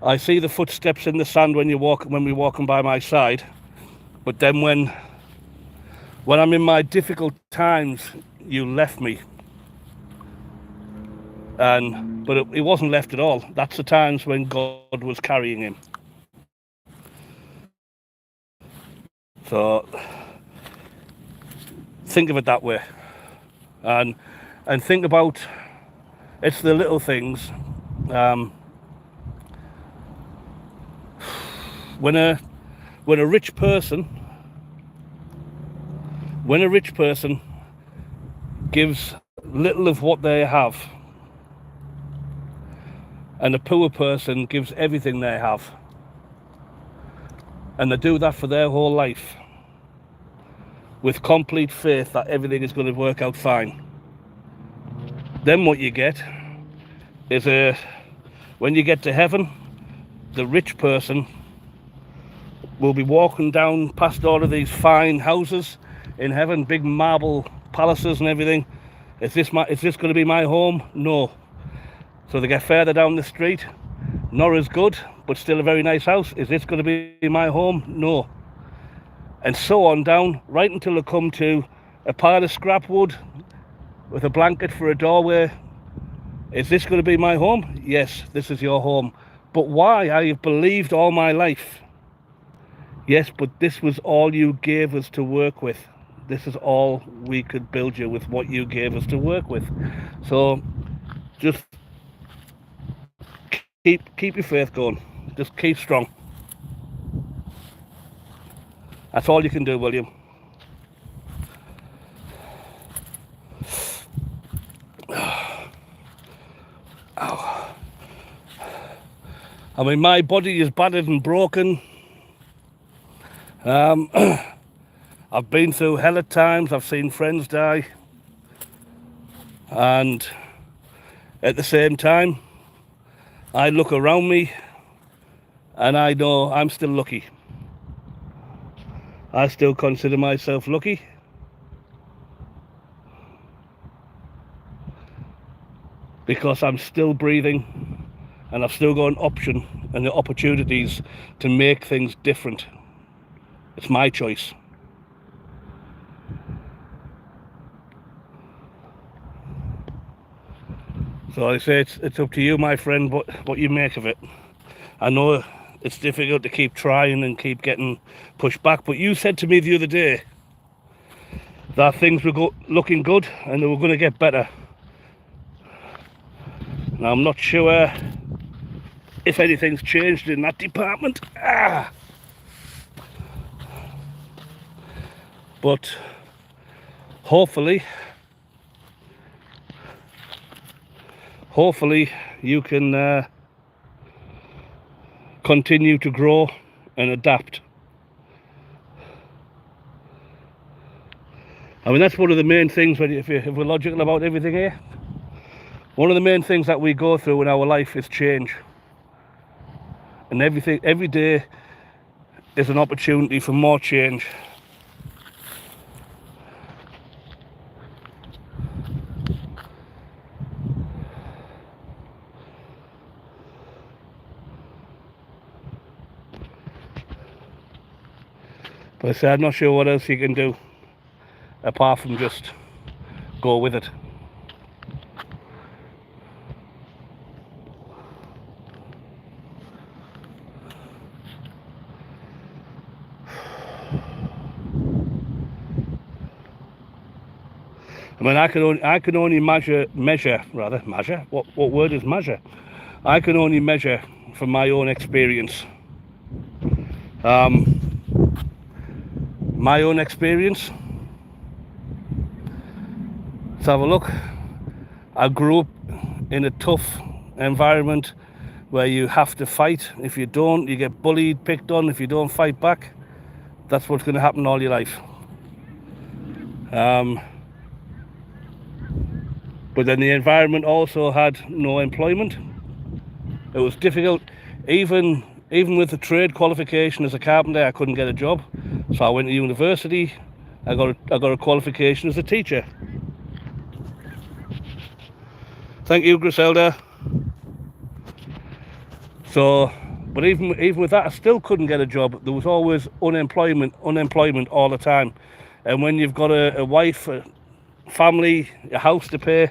I see the footsteps in the sand when we're walking by my side. But then when I'm in my difficult times, you left me. But it wasn't left at all. That's the times when God was carrying him. So think of it that way, and think about it's the little things. When a rich person gives little of what they have, and a poor person gives everything they have, and they do that for their whole life with complete faith that everything is going to work out fine, then what you get is when you get to heaven, the rich person will be walking down past all of these fine houses in heaven, big marble palaces and everything. Is this going to be my home? No. So they get further down the street, not as good, but still a very nice house. Is this going to be my home? No. And so on down, right until they come to a pile of scrap wood with a blanket for a doorway. Is this going to be my home? Yes, this is your home. But why? I have believed all my life. Yes, but this was all you gave us to work with. This is all we could build you with, what you gave us to work with. So just keep your faith going. Just keep strong. That's all you can do, William. Ow. I mean, my body is battered and broken. I've been through hell at times. I've seen friends die. And at the same time, I look around me and I know I'm still lucky. I still consider myself lucky. Because I'm still breathing and I've still got an option and the opportunities to make things different. It's my choice. So I say it's up to you, my friend, what you make of it. I know it's difficult to keep trying and keep getting pushed back, but you said to me the other day that things were looking good and they were going to get better. Now I'm not sure if anything's changed in that department. But hopefully you can continue to grow and adapt. I mean, that's one of the main things if we're logical about everything here. One of the main things that we go through in our life is change. And every day is an opportunity for more change. But I say, I'm not sure what else you can do apart from just go with it. I mean, I can only measure. What word is measure? I can only measure from my own experience. My own experience. Let's have a look. I grew up in a tough environment where you have to fight. If you don't, you get bullied, picked on if you don't fight back. that's what's going to happen all your life. But then the environment also had no employment. It was difficult. Even with a trade qualification as a carpenter, I couldn't get a job. So I went to university. I got a qualification as a teacher. Thank you, Griselda. So, but even with that, I still couldn't get a job. There was always unemployment all the time. And when you've got a wife, a family, a house to pay,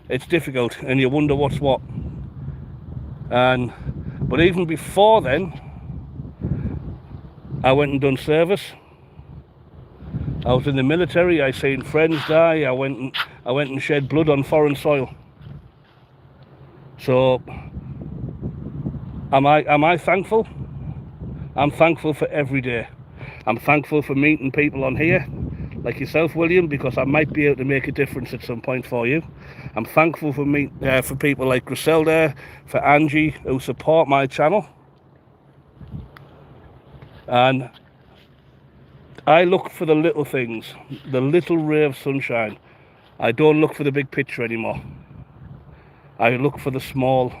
it's difficult, and you wonder what's what. But even before then, I went and done service. I was in the military. I seen friends die. I went and shed blood on foreign soil. So, am I thankful? I'm thankful for every day. I'm thankful for meeting people on here, like yourself, William, because I might be able to make a difference at some point for you. I'm thankful for for people like Griselda, for Angie, who support my channel. And I look for the little things, the little ray of sunshine. I don't look for the big picture anymore. I look for the small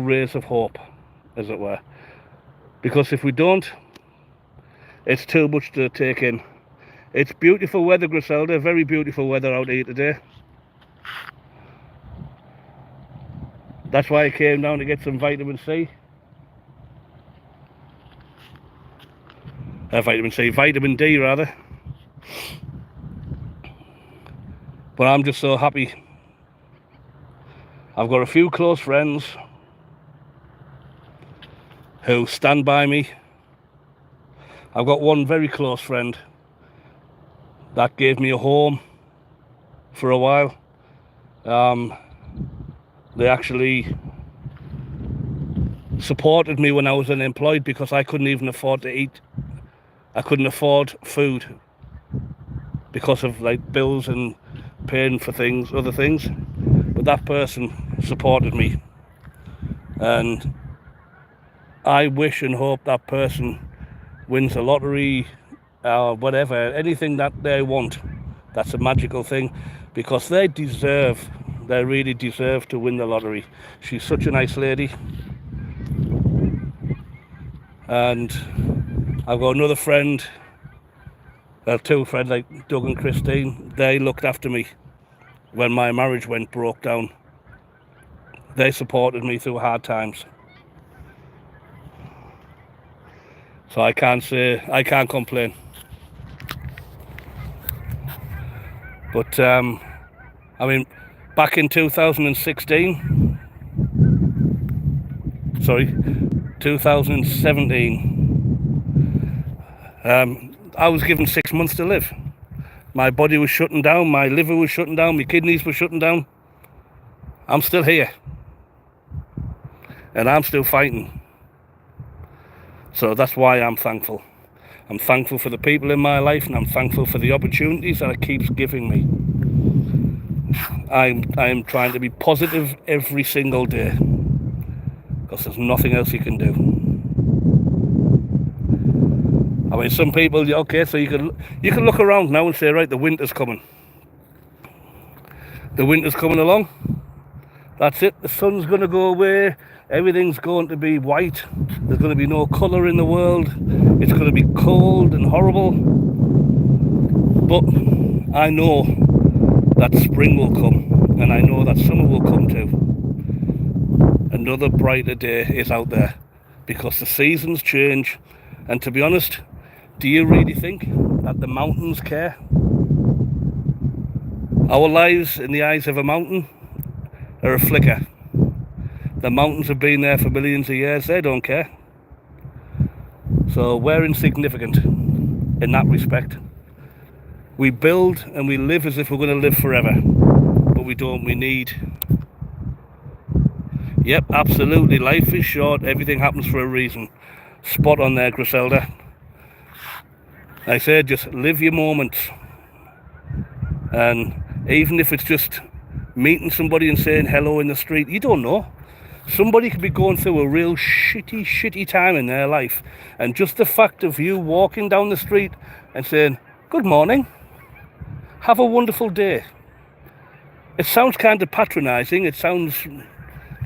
rays of hope, as it were. Because if we don't, it's too much to take in. It's beautiful weather, Griselda, very beautiful weather out here today. That's why I came down to get some vitamin C. Vitamin D rather. But I'm just so happy. I've got a few close friends who stand by me. I've got one very close friend that gave me a home for a while. They actually supported me when I was unemployed because I couldn't even afford to eat. I couldn't afford food because of like bills and paying for other things. But that person supported me, and I wish and hope that person wins the lottery, whatever, anything that they want. That's a magical thing, because they really deserve to win the lottery. She's such a nice lady. And I've got another friend, two friends like Doug and Christine. They looked after me when my marriage broke down. They supported me through hard times. So I can't complain. But I mean, back in 2017, I was given 6 months to live. My body was shutting down, my liver was shutting down, my kidneys were shutting down. I'm still here. And I'm still fighting. So that's why I'm thankful. I'm thankful for the people in my life, and I'm thankful for the opportunities that it keeps giving me. I'm trying to be positive every single day, because there's nothing else you can do. I mean, some people, okay, so you can look around now and say, right, the winter's coming. The winter's coming along. That's it. The sun's going to go away. Everything's going to be white. There's going to be no colour in the world. It's going to be cold and horrible. But I know that spring will come, and I know that summer will come too. Another brighter day is out there, because the seasons change. And to be honest, do you really think that the mountains care? Our lives in the eyes of a mountain are a flicker. The mountains have been there for millions of years. They don't care. So we're insignificant in that respect. We build and we live as if we're going to live forever, but we don't. We need. Yep, absolutely. Life is short. Everything happens for a reason. Spot on there, Griselda. I say, just live your moments. And even if it's just meeting somebody and saying hello in the street, you don't know. Somebody could be going through a real shitty time in their life, and just the fact of you walking down the street and saying, "Good morning, have a wonderful day." It sounds kind of patronising, it sounds a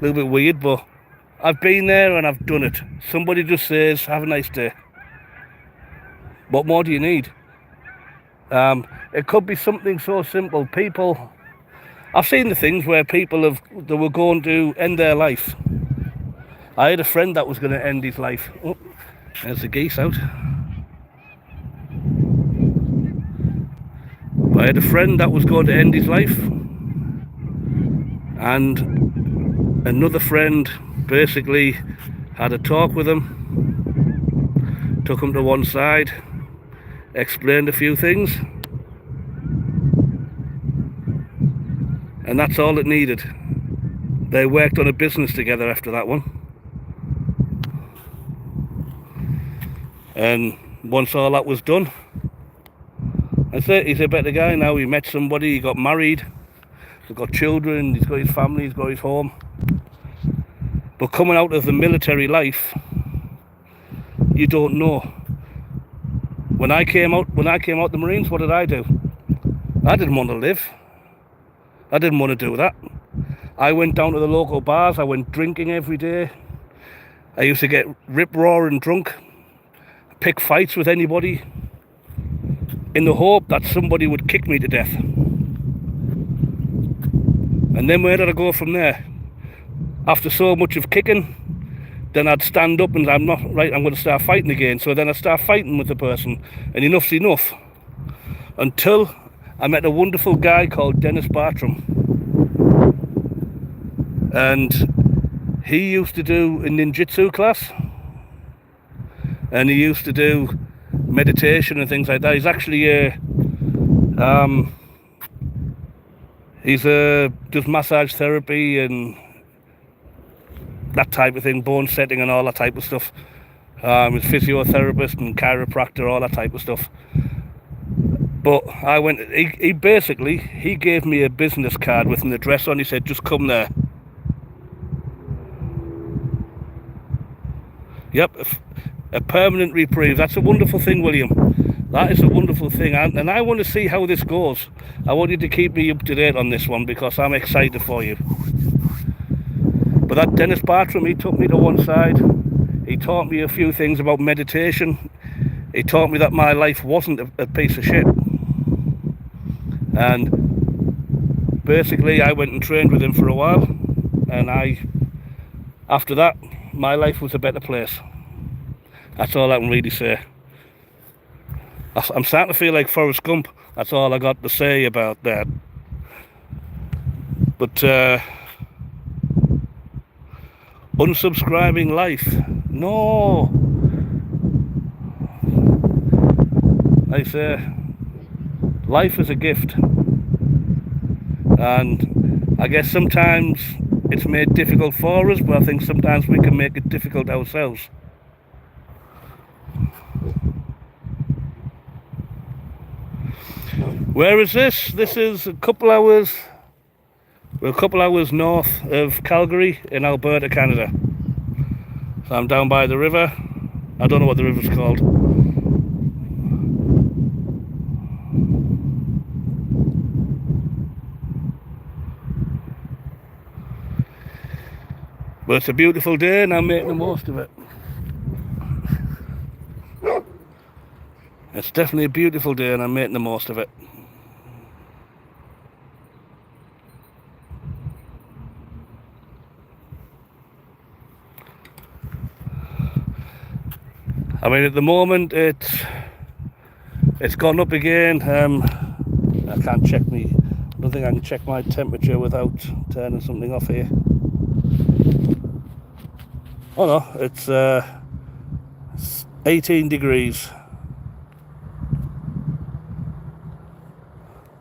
little bit weird, but I've been there and I've done it. Somebody just says, "Have a nice day." What more do you need? It could be something so simple. I've seen the things where they were going to end their life. I had a friend that was going to end his life. Oh, there's the geese out. I had a friend that was going to end his life, and another friend basically had a talk with him, took him to one side, explained a few things, and that's all it needed. They worked on a business together after that one, and once all that was done, that's it. He's a better guy now. He met somebody, he got married, he's got children, he's got his family, he's got his home. But coming out of the military life, you don't know. When I came out the Marines, what did I do? I didn't want to live. I didn't want to do that. I went down to the local bars, I went drinking every day. I used to get rip-roaring drunk, pick fights with anybody, in the hope that somebody would kick me to death. And then where did I go from there? After so much of kicking, then I'd stand up and I'm going to start fighting again. So then I start fighting with the person, and enough's enough. Until I met a wonderful guy called Dennis Bartram. And he used to do a ninjutsu class, and he used to do meditation and things like that. He's actually does massage therapy and that type of thing, bone setting and all that type of stuff. He's physiotherapist and chiropractor, all that type of stuff. But he basically gave me a business card with an address on. He said, "Just come there." Yep, a permanent reprieve. That's a wonderful thing, William. That is a wonderful thing, and I want to see how this goes. I want you to keep me up to date on this one, because I'm excited for you. But that Dennis Bartram, he took me to one side. He taught me a few things about meditation. He taught me that my life wasn't a piece of shit. And basically I went and trained with him for a while, and after that, my life was a better place. That's all I can really say. I'm starting to feel like Forrest Gump. That's all I got to say about that. But unsubscribing life, no. I say, life is a gift, and I guess sometimes it's made difficult for us, but I think sometimes we can make it difficult ourselves. Where is this? This is a couple hours north of Calgary in Alberta, Canada. So I'm down by the river. I don't know what the river's called. But it's a beautiful day and I'm making the most of it. It's definitely a beautiful day and I'm making the most of it. I mean, at the moment it's gone up again. I can't check I don't think I can check my temperature without turning something off here. Oh no, it's 18 degrees.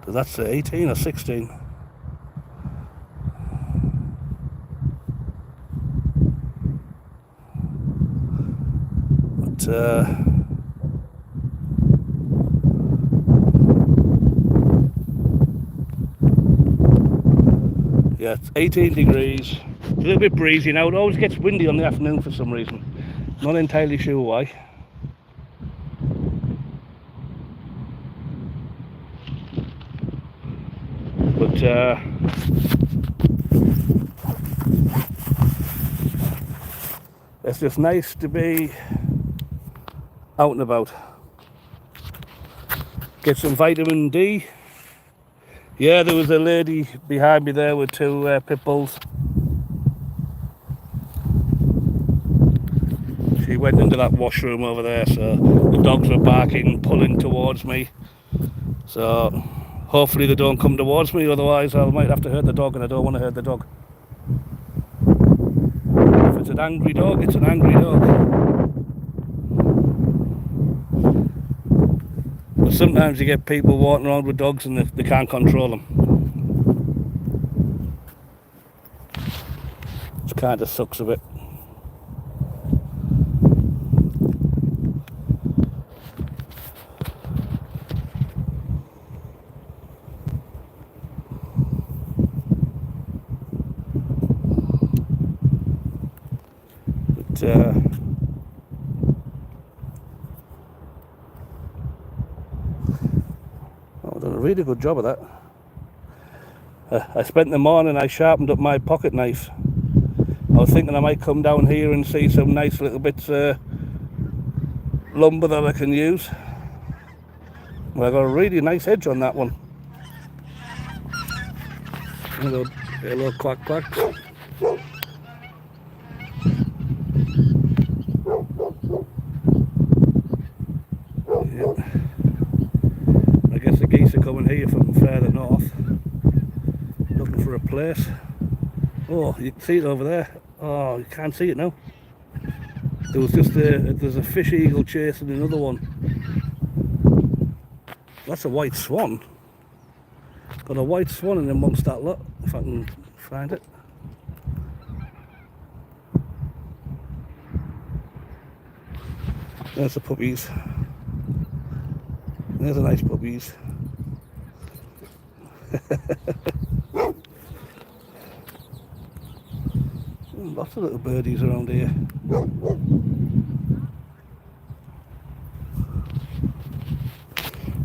So that's 18 or 16. But yeah, it's 18 degrees. a little bit breezy now. It always gets windy on the afternoon for some reason. Not entirely sure why. But it's just nice to be out and about. Get some vitamin D. Yeah, there was a lady behind me there with two pit bulls. She went into that washroom over there, so the dogs were barking, pulling towards me. So hopefully they don't come towards me, otherwise I might have to hurt the dog, and I don't want to hurt the dog. If it's an angry dog, it's an angry dog. But sometimes you get people walking around with dogs and they can't control them. It kind of sucks a bit. I've done a really good job of that. I spent the morning, I sharpened up my pocket knife. I was thinking I might come down here and see some nice little bits of lumber that I can use. Well, I got a really nice edge on that one. Hello, quack quack. Yeah. I guess the geese are coming here from further north, looking for a place. Oh, you can see it over there. Oh, you can't see it now. There was just there's a fish eagle chasing another one. That's a white swan. Got a white swan in amongst that lot, if I can find it. There's the puppies. There's a nice puppies. Lots of little birdies around here.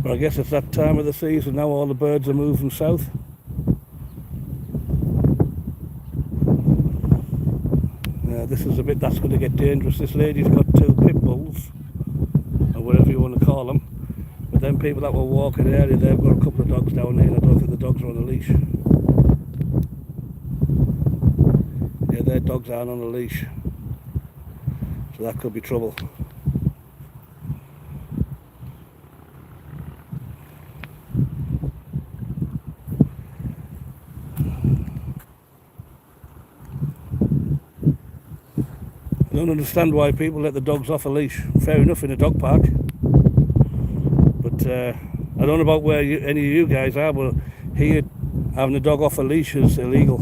But I guess it's that time of the season now, all the birds are moving south. This is a bit that's going to get dangerous. This lady's got two pit bulls, or whatever you want to call them. But then people that were walking the area, they've got a couple of dogs down there, and I don't think the dogs are on a leash. Yeah, their dogs aren't on a leash. So that could be trouble. I don't understand why people let the dogs off a leash. Fair enough in a dog park. But I don't know about where any of you guys are, but here having a dog off a leash is illegal.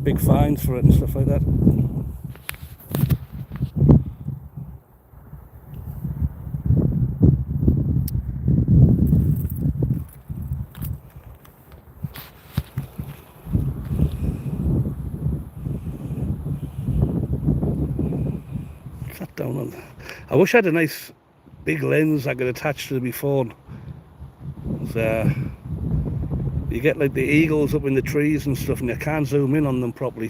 Big fines for it and stuff like that. Sat down on. I wish I had a nice big lens I could attach to my phone. You get like the eagles up in the trees and stuff, and you can't zoom in on them properly.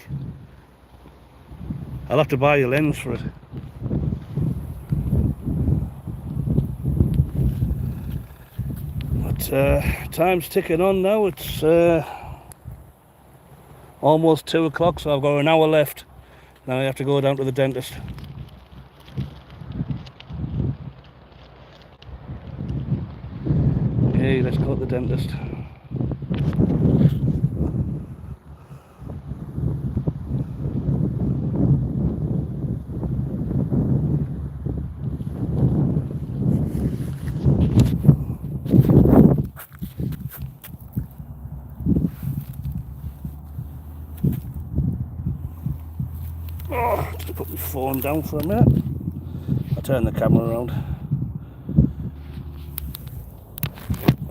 I'll have to buy a lens for it. But time's ticking on now. It's almost 2 o'clock, so I've got an hour left. Then I have to go down to the dentist. Hey, let's go to the dentist. Oh, just put my phone down for a minute. I'll turn the camera around.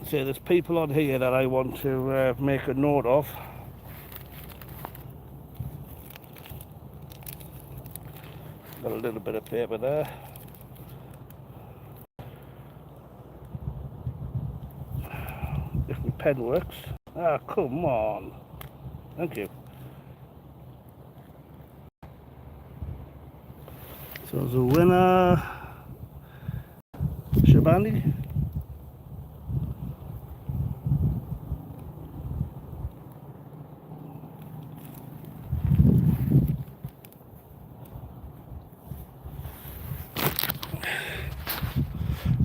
So there's people on here that I want to make a note of. a little bit of paper there. If my pen works. Ah, come on. Thank you. So the winner, Shabani.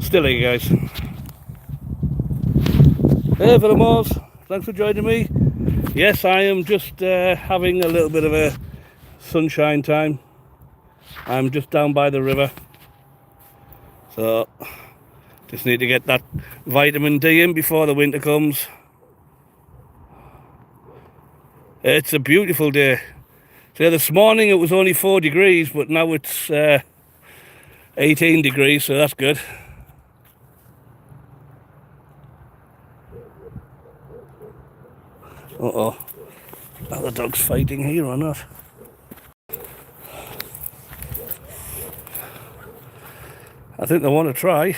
Still here, guys. Hey, Villamors. Thanks for joining me. Yes, I am just having a little bit of a sunshine time. I'm just down by the river. So, just need to get that vitamin D in before the winter comes. It's a beautiful day. So this morning it was only 4 degrees, but now it's 18 degrees, so that's good. Uh-oh. Are the dogs fighting here or not? I think they want to try.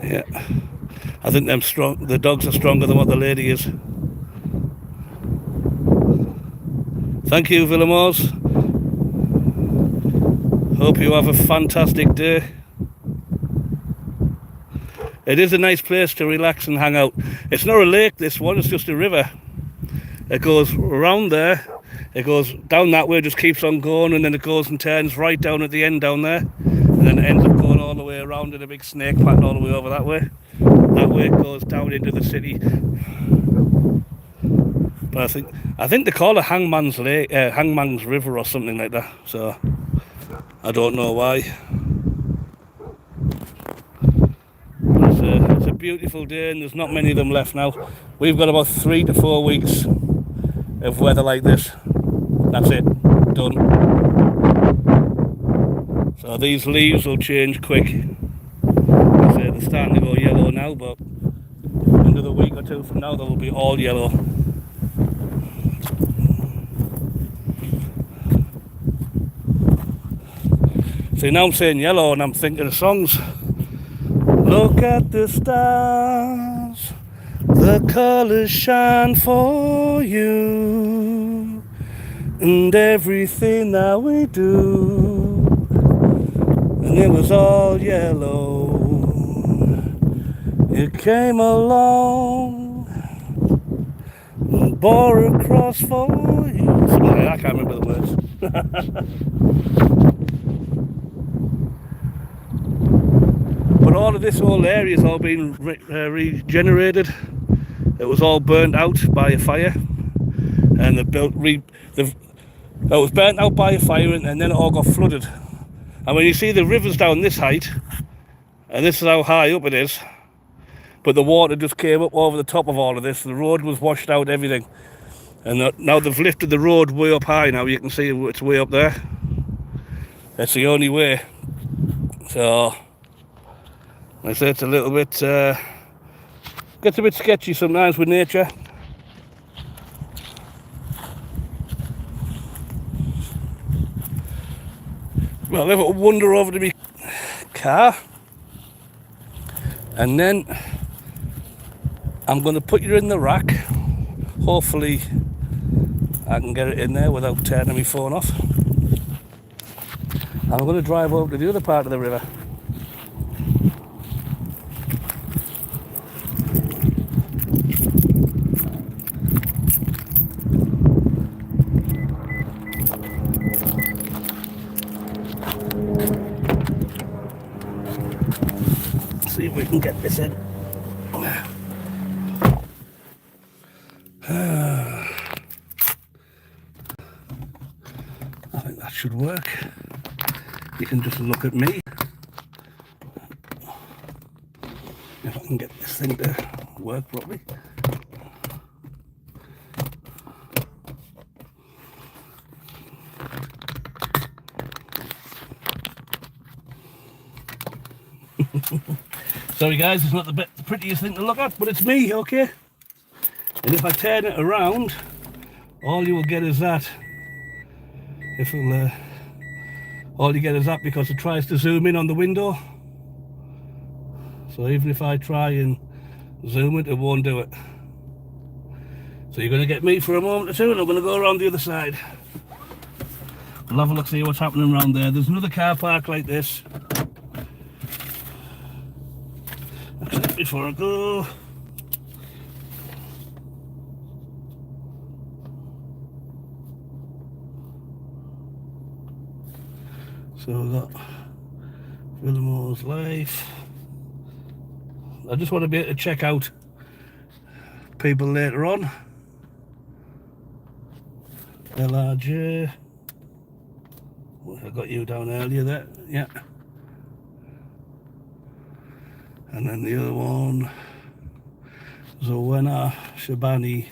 Yeah. I think the dogs are stronger than what the lady is. Thank you, Villamors. Hope you have a fantastic day. It is a nice place to relax and hang out. It's not a lake, this one, it's just a river. It goes around there, it goes down that way, just keeps on going, and then it goes and turns right down at the end down there, and then it ends up going all the way around in a big snake pattern all the way over that way. That way it goes down into the city. But I think they call it Hangman's Lake, Hangman's River or something like that. So I don't know why. It's a beautiful day, and there's not many of them left now. We've got about 3 to 4 weeks of weather like this. That's it. Done. So these leaves will change quick. They're starting to go yellow now, but another week or two from now they will be all yellow. See, now I'm saying yellow and I'm thinking of songs. Look at the stars, the colors shine for you, and everything that we do, and it was all yellow. You came along and bore a cross for you. I can't remember the words. But all of this whole area has all been regenerated. It was all burnt out by a fire, and it was burnt out by a fire, and then it all got flooded. And when you see the rivers down this height, and this is how high up it is, but the water just came up over the top of all of this. The road was washed out, everything, and now they've lifted the road way up high. Now you can see it's way up there. That's the only way. So I say it's a little bit, gets a bit sketchy sometimes with nature. Well, if I wander over to my car, and then I'm going to put you in the rack. Hopefully I can get it in there without turning my phone off. And I'm going to drive over to the other part of the river. See if we can get this in. I think that should work. You can just look at me. If I can get this thing to work properly. Sorry guys, it's not the prettiest thing to look at, but it's me, okay? And if I turn it around, all you will get is that. All you get is that because it tries to zoom in on the window. So even if I try and zoom it, it won't do it. So you're going to get me for a moment or two, and I'm going to go around the other side. We'll have a look, see what's happening around there. There's another car park like this. Actually, before I go, so we've got Villamore's Life. I just want to be able to check out people later on. LRJ. I got you down earlier there, yeah. And then the other one, Zowena Shabani.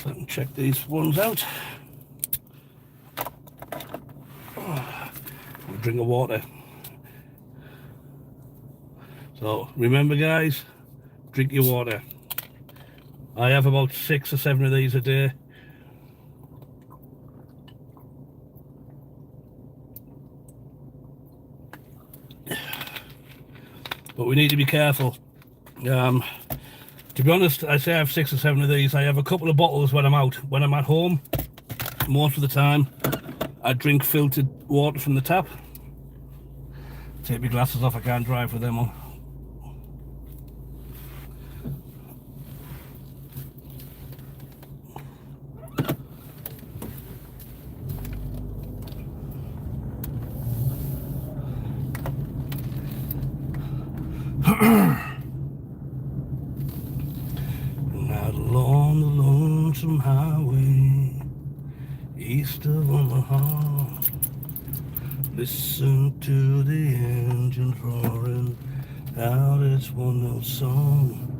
So I can check these ones out. Drink of water. So remember guys, drink your water. I have about 6 or 7 of these a day. But we need to be careful. To be honest, I say I have 6 or 7 of these. I have a couple of bottles when I'm out. When I'm at home, most of the time, I drink filtered water from the tap. Take my glasses off, I can't drive with them on. Out along the lonesome highway, east of Omaha, listen to the engine roaring out its one note song.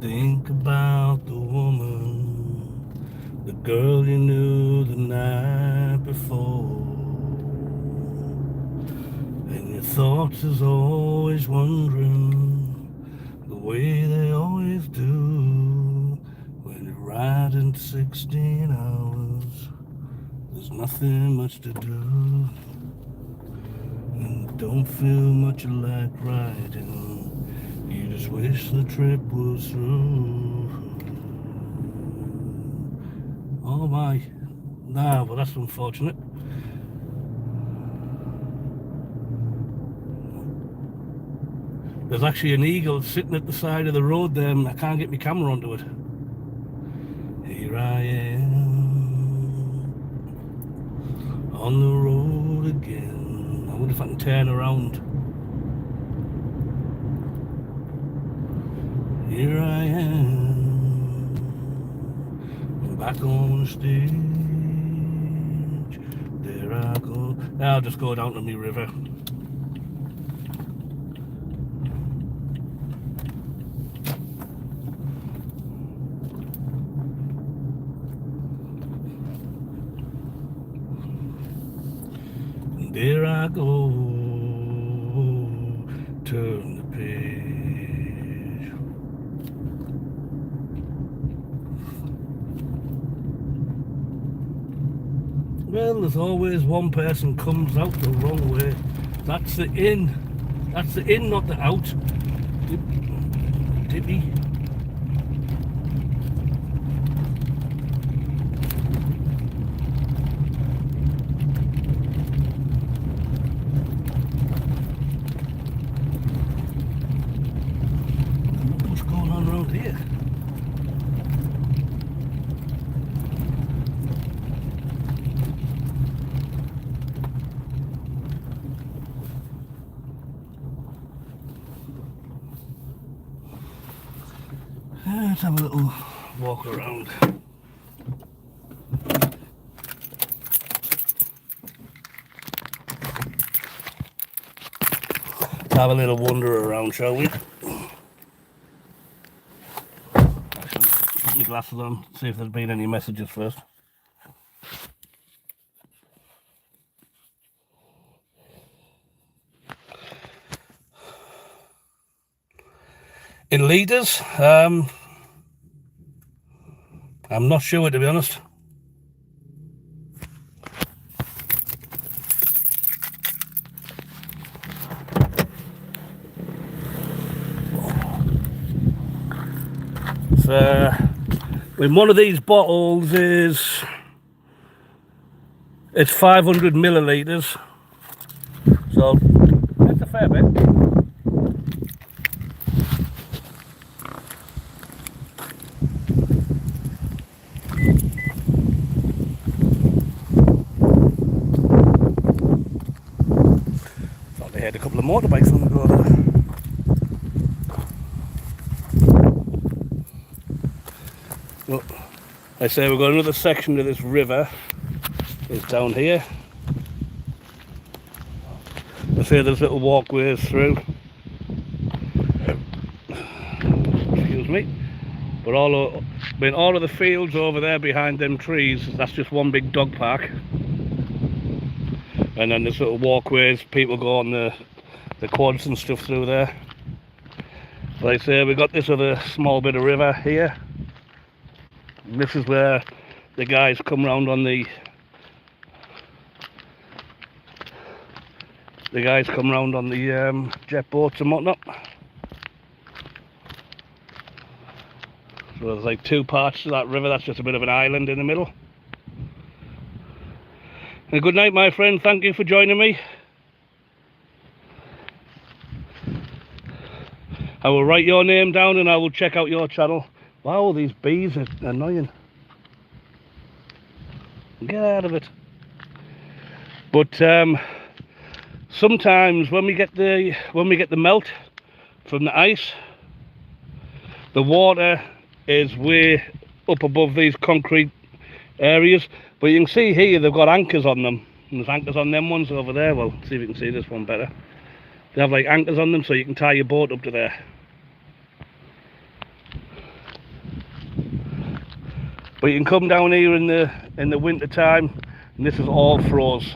Think about the woman, the girl you knew the night before, and your thoughts is always wondering, the way they always do, when you're riding 16 hours, there's nothing much to do, and don't feel much like riding, you just wish the trip was through. Oh my, nah, well that's unfortunate. There's actually an eagle sitting at the side of the road there and I can't get my camera onto it. Here I am on the road again. I wonder if I can turn around. Here I am, I'm back on the stage. There I go. I'll just go down to my river. There I go, turn the page. Well, there's always one person comes out the wrong way. That's the in. That's the in, not the out. Dippy. Here. Let's have a little walk around. Let's have a little wander around, shall we? put my glasses on, see if there's been any messages first. In litres, I'm not sure, to be honest. When one of these bottles it's 500 millilitres, so that's a fair bit. Thought they had a couple of motorbikes on the go there. Well, I say we've got another section of this river. It's down here. I say there's little walkways through. Excuse me. But all of the fields over there behind them trees, that's just one big dog park. And then there's little walkways, people go on the quads and stuff through there. Like I say, we've got this other small bit of river here. And this is where the guys come round on the jet boats and whatnot. So there's like two parts to that river. That's just a bit of an island in the middle. And good night, my friend. Thank you for joining me. I will write your name down and I will check out your channel. Wow, these bees are annoying. Get out of it. But sometimes when we get the melt from the ice, the water is way up above these concrete areas. But you can see here they've got anchors on them. And there's anchors on them ones over there. Well, see if you can see this one better. They have like anchors on them so you can tie your boat up to there. But you can come down here in the winter time and this is all froze.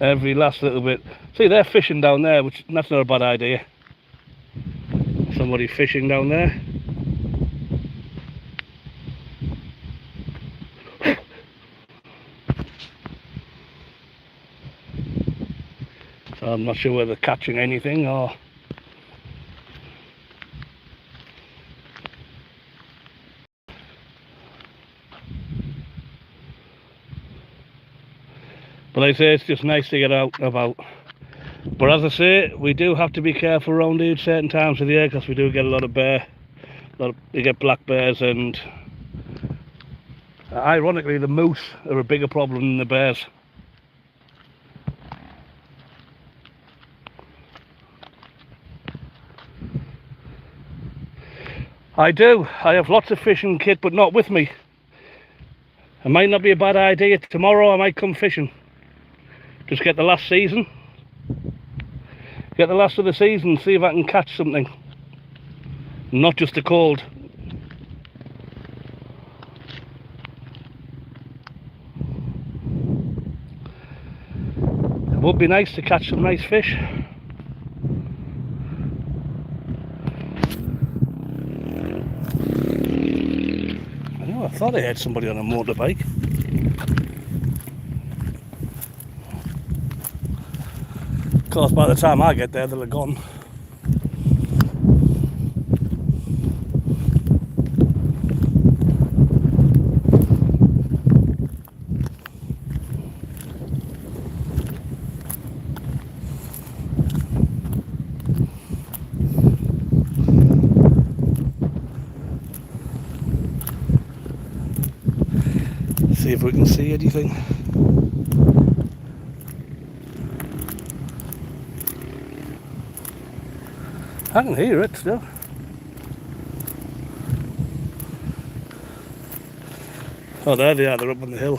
Every last little bit. See, they're fishing down there, which that's not a bad idea. Somebody fishing down there. So I'm not sure whether they're catching anything or... But like I say, it's just nice to get out and about. But as I say, we do have to be careful around here at certain times of the year because we do get a lot of bear. We get black bears, and ironically the moose are a bigger problem than the bears. I do. I have lots of fishing kit, but not with me. It might not be a bad idea. Tomorrow I might come fishing. Just get the last season. Get the last of the season, see if I can catch something. Not just a cold. It would be nice to catch some nice fish. I thought I heard somebody on a motorbike. Of course, by the time I get there, they'll have gone. See if we can see anything. I can hear it still. Oh, there they are, they're up on the hill.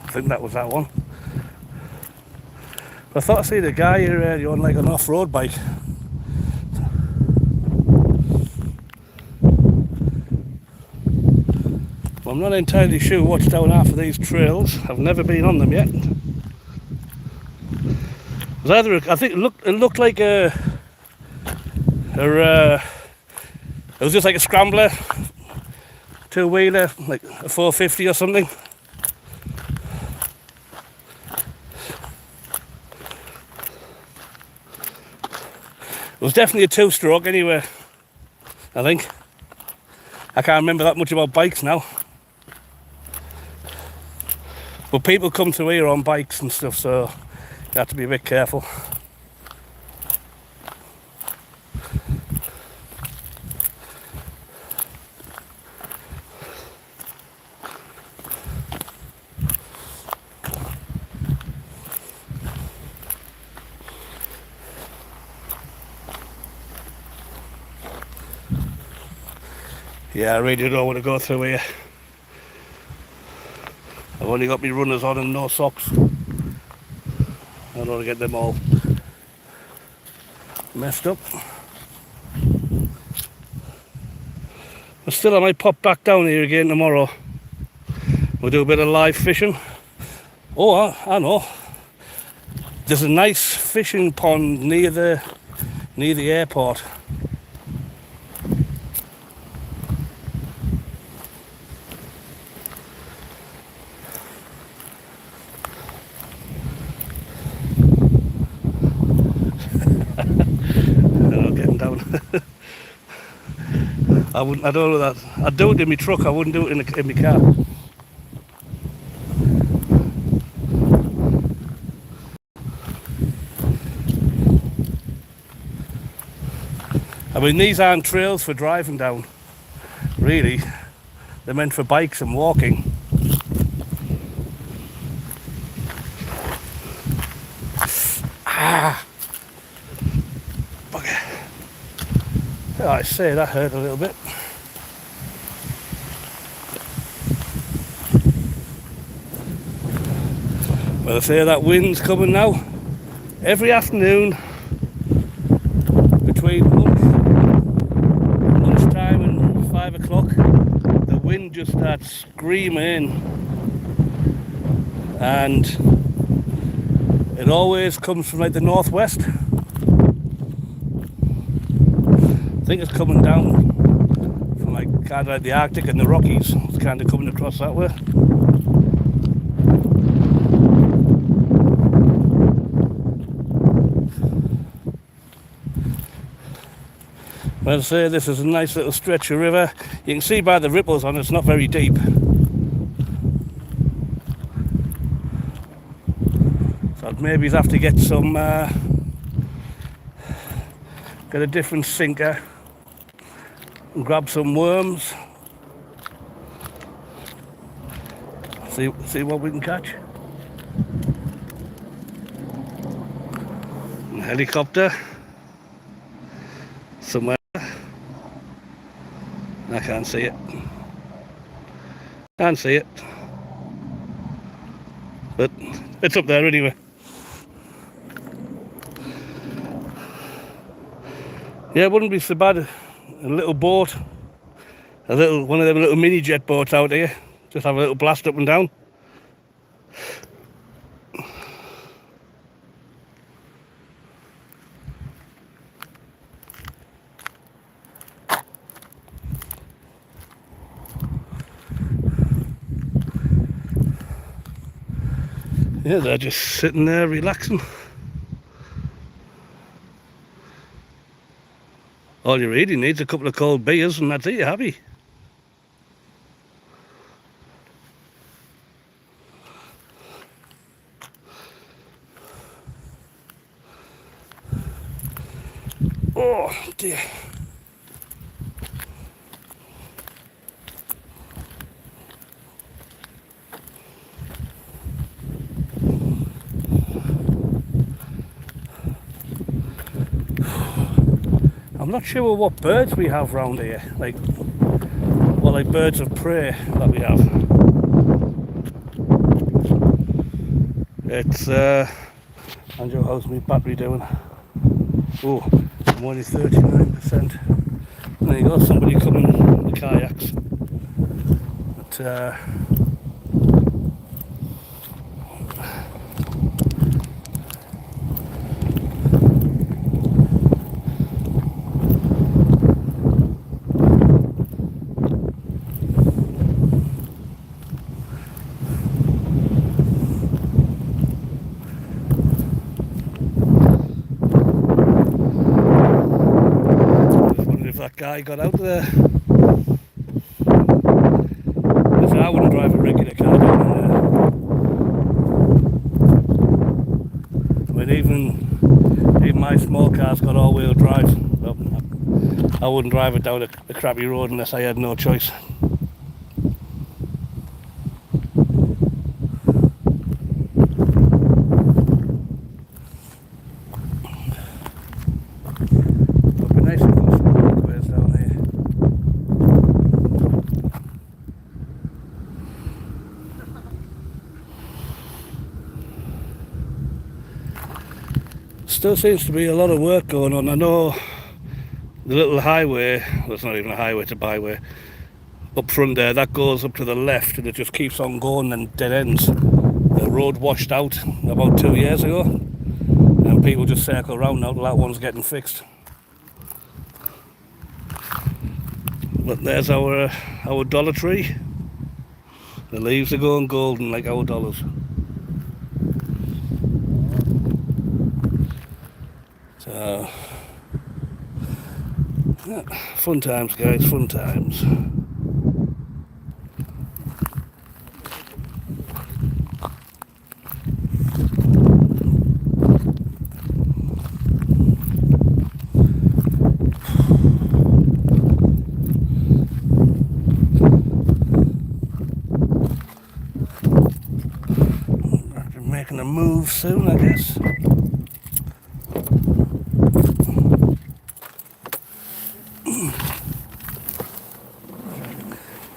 I think that was that one. I thought I seen a guy here earlier on like an off-road bike. Well, I'm not entirely sure what's down half of these trails. I've never been on them yet. It was either I think it looked like it was just like a scrambler, two-wheeler, like a 450 or something. It was definitely a two-stroke anyway, I think. I can't remember that much about bikes now. But people come through here on bikes and stuff, so you have to be a bit careful. Yeah, I really don't want to go through here. I've only got my runners on and no socks. I don't want to get them all messed up. But still, I might pop back down here again tomorrow. We'll do a bit of live fishing. Oh, I know. There's a nice fishing pond near the airport. I don't know that. I'd do it in my truck, I wouldn't do it in my car. I mean, these aren't trails for driving down, really. They're meant for bikes and walking. Ah! Bugger. Oh, I say that hurt a little bit. Well, I say that wind's coming now. Every afternoon between lunchtime and 5 o'clock, the wind just starts screaming, and it always comes from like the northwest. I think it's coming down from like kind of like the Arctic and the Rockies. It's kind of coming across that way. Well, say this is a nice little stretch of river. You can see by the ripples on it, it's not very deep. So I'd maybe have to get some, get a different sinker and grab some worms. See what we can catch. A helicopter somewhere. I can't see it. Can't see it. But it's up there anyway. Yeah, it wouldn't be so bad. A little boat, one of them little mini jet boats out here. Just have a little blast up and down. Yeah, they're just sitting there relaxing. All you really need is a couple of cold beers and that's it, you're happy. Oh dear. I'm not sure what birds we have round here, like birds of prey that we have. It's Andrew, how's my battery doing? Oh, I'm only 39%. There you go, somebody coming with kayaks. But if that guy got out there. Because I wouldn't drive a regular car down there. I mean, even my small car's got all-wheel drive. Well, I wouldn't drive it down a crappy road unless I had no choice. It'd be nice if there was some walkways down here. Still seems to be a lot of work going on. I know the little highway, well, it's not even a highway, it's a byway, up front there, that goes up to the left and it just keeps on going and dead ends. The road washed out about 2 years ago and people just circle around now till that one's getting fixed. But there's our dollar tree. The leaves are going golden like our dollars. So, yeah, fun times, guys, fun times. I'll be making a move soon, I guess.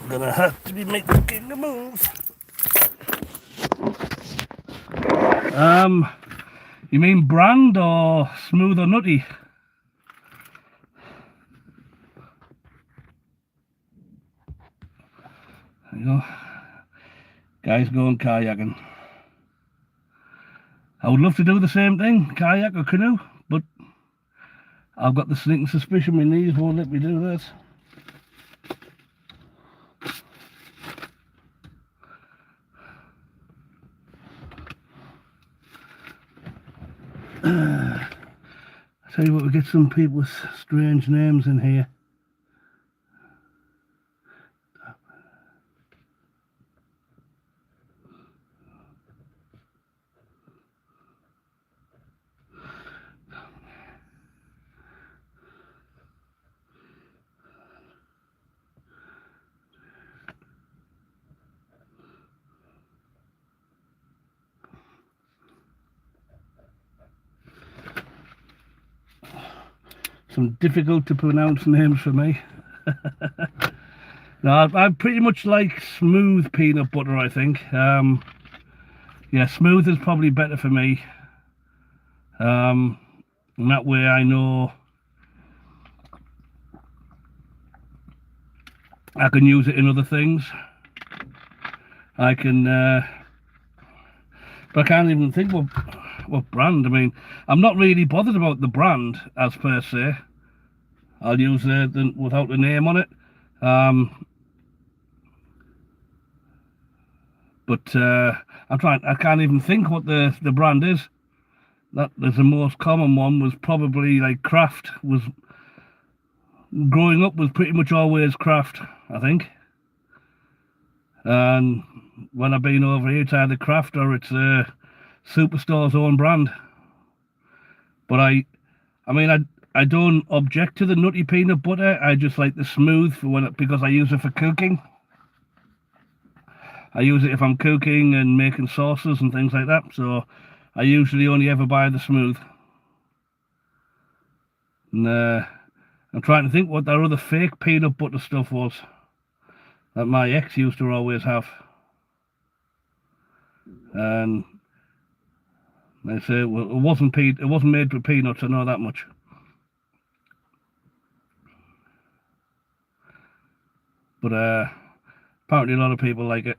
Gonna have to be making a move. You mean brand or smooth or nutty? There you go. Guys going kayaking. I would love to do the same thing, kayak or canoe, but I've got the sneaking suspicion my knees won't let me do this. I tell you what, we get some people with strange names in here. Some difficult to pronounce names for me. No, I pretty much like smooth peanut butter, I think. Yeah, smooth is probably better for me. And that way I know I can use it in other things. I can, but I can't even think what brand. I mean, I'm not really bothered about the brand as per se. I'll use the without the name on it. But I can't even think what the brand is. That is the most common one. Was probably like Kraft. Was growing up was pretty much always Kraft, I think. And when I've been over here, it's either Kraft or it's Superstore's own brand. But I mean, I don't object to the nutty peanut butter. I just like the smooth because I use it for cooking. I use it if I'm cooking and making sauces and things like that. So I usually only ever buy the smooth. And I'm trying to think what that other fake peanut butter stuff was that my ex used to always have. And They say it wasn't made with peanuts, I know that much. But apparently a lot of people like it.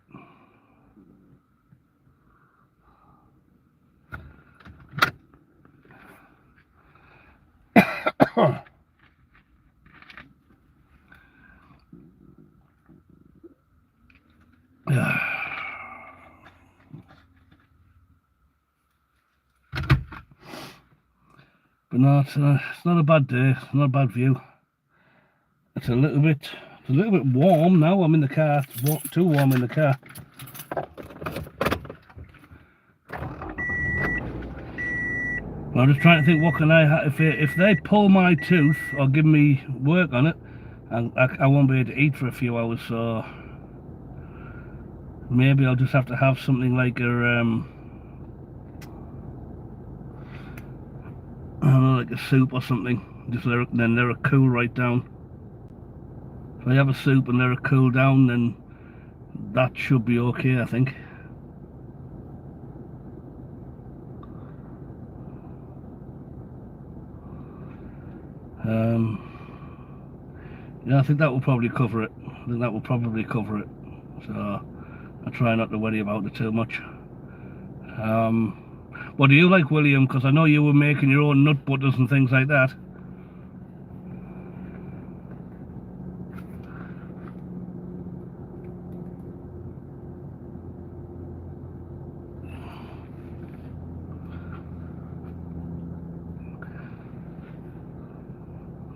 But no, it's not a bad day. It's not a bad view. It's a little bit warm now. I'm in the car. It's too warm in the car. I'm just trying to think, what can I if they pull my tooth or give me work on it, I won't be able to eat for a few hours. So maybe I'll just have to have something like a I don't know, like a soup or something. Just then let it cool right down. If I have a soup and let it cool down, then that should be okay, I think. Yeah, I think that will probably cover it. So I try not to worry about it too much. What do you like, William? Because I know you were making your own nut butters and things like that.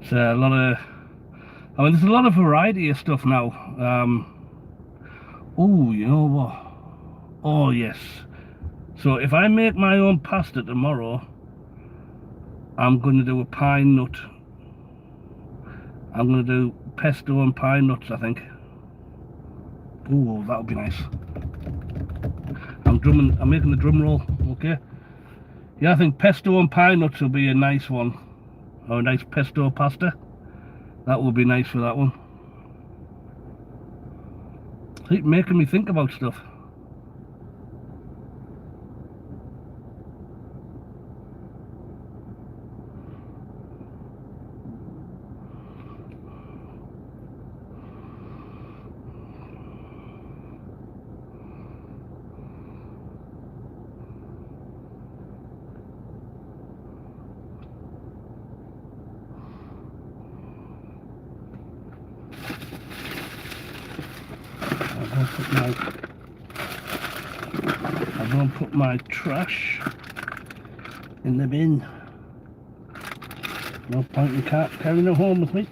It's a lot of, there's a lot of variety of stuff now. Oh, you know what? Oh, yes. So if I make my own pasta tomorrow, I'm going to do a pine nut. I'm going to do pesto and pine nuts, I think. Oh, that would be nice. I'm making the drum roll, okay? Yeah, I think pesto and pine nuts will be a nice one. Or a nice pesto pasta. That would be nice for that one. Keep making me think about stuff. I'm going to put my trash in the bin. No point in carrying it home with me.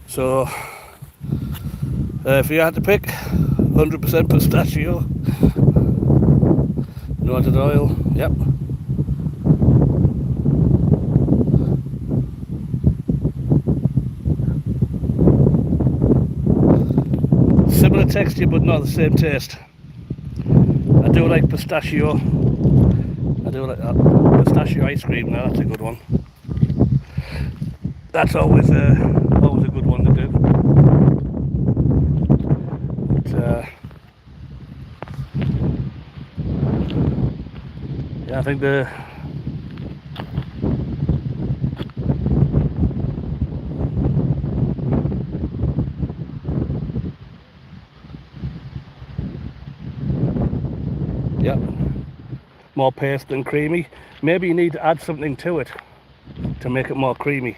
So, if you had to pick, 100% pistachio, no added oil, yep. Similar texture but not the same taste. I do like pistachio. I do like that. Pistachio ice cream, now that's a good one. That's always a good one to do. But, yeah, I think yeah, more paste than creamy. Maybe you need to add something to it to make it more creamy.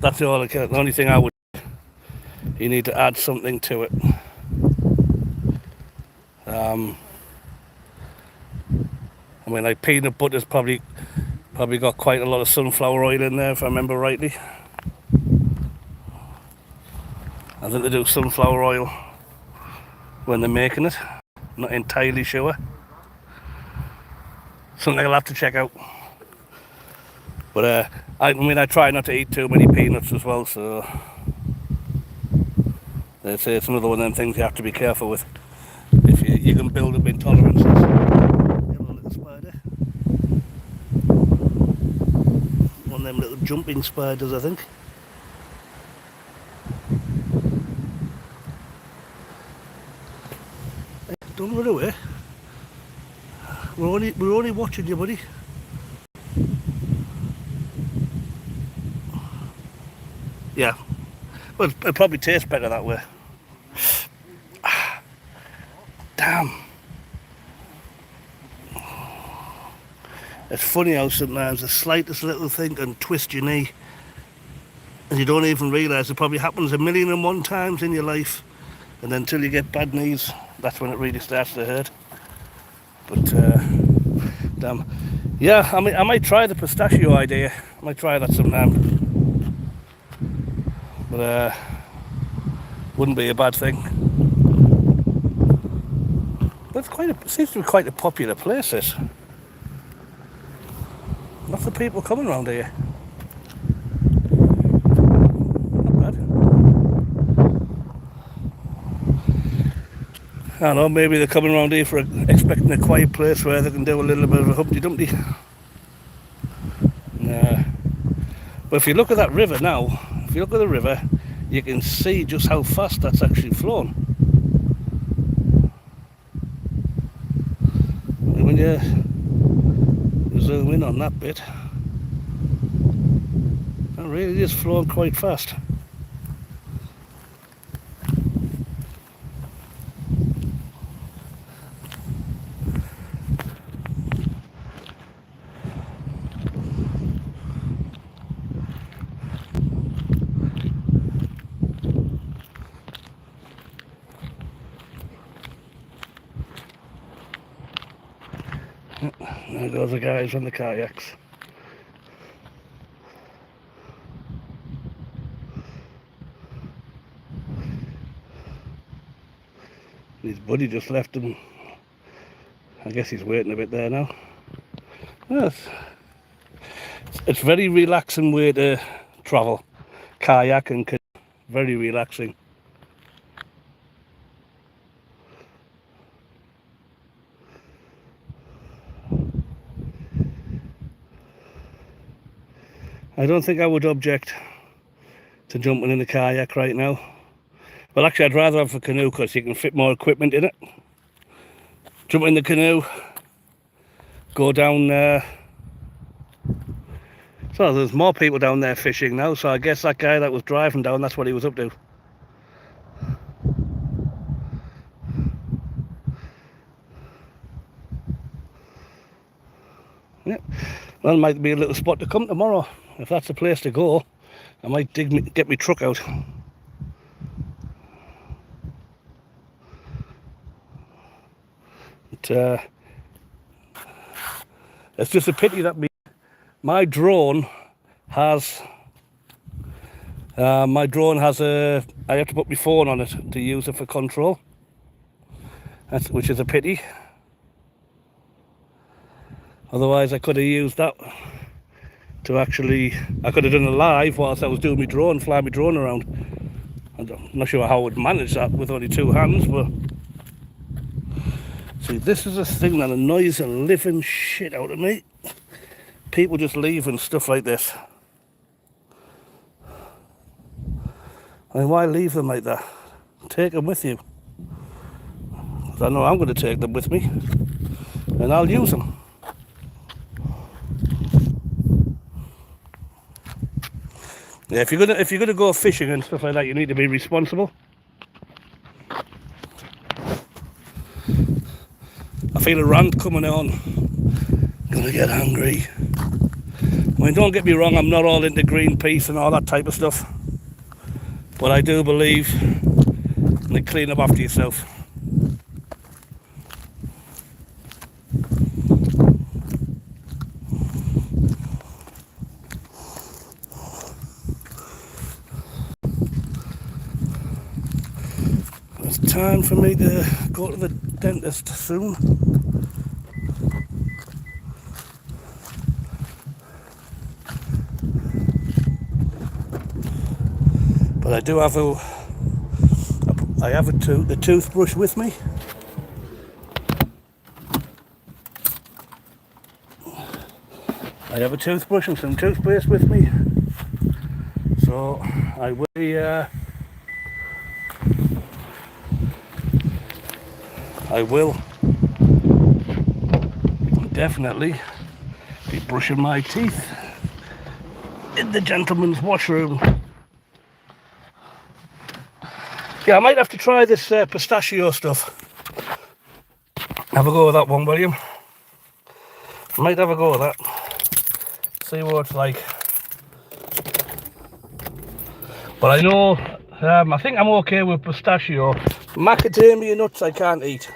That's the only thing I would. You need to add something to it. I mean, like peanut butter's probably got quite a lot of sunflower oil in there, if I remember rightly. I think they do sunflower oil when they're making it. Not entirely sure. Something I'll have to check out. But I mean, I try not to eat too many peanuts as well, so they say it's another one of them things you have to be careful with. If you can build up intolerances. Hello, little spider. One of them little jumping spiders, I think. Hey, don't run away. We're only watching you, buddy. Yeah, but it probably tastes better that way. Damn. It's funny how sometimes the slightest little thing can twist your knee and you don't even realise it probably happens 1,000,001 times in your life, and then until you get bad knees, that's when it really starts to hurt. But damn. Yeah, I might try the pistachio idea. I might try that sometime. But wouldn't be a bad thing. But it seems to be quite a popular place, this. Lots of people coming around here. Not bad. I don't know, maybe they're coming around here for expecting a quiet place where they can do a little bit of a Humpty Dumpty. But if you look at that river now, if you look at the river, you can see just how fast that's actually flown. When you zoom in on that bit, that really is flowing quite fast. There goes the guys on the kayaks. His buddy just left him. I guess he's waiting a bit there now. Yes. It's very relaxing way to travel. Kayaking, very relaxing. I don't think I would object to jumping in the kayak right now. Well, actually, I'd rather have a canoe because you can fit more equipment in it. Jump in the canoe, go down there. So there's more people down there fishing now, so I guess that guy that was driving down, that's what he was up to. Yep. Well, that might be a little spot to come tomorrow. If that's the place to go, I might get my truck out. But, it's just a pity that my drone has I have to put my phone on it to use it for control, which is a pity. Otherwise I could have used that to actually, I could have done a live whilst I was doing my drone, fly my drone around. I'm not sure how I would manage that with only two hands, but see, this is a thing that annoys the living shit out of me. People just leaving stuff like this. I mean, why leave them like that? Take them with you. 'Cause I know I'm going to take them with me, and I'll use them. Yeah, if you're gonna go fishing and stuff like that, you need to be responsible. I feel a rant coming on. Gonna get hungry. I mean, don't get me wrong, I'm not all into Greenpeace and all that type of stuff, but I do believe in clean up after yourself. time for me to go to the dentist soon. But I do have the toothbrush with me. I have a toothbrush and some toothpaste with me. So I will definitely be brushing my teeth in the gentleman's washroom. Yeah, I might have to try this pistachio stuff. Have a go with that one, William. Might have a go with that. See what it's like. But I know, I think I'm okay with pistachio. Macadamia nuts I can't eat.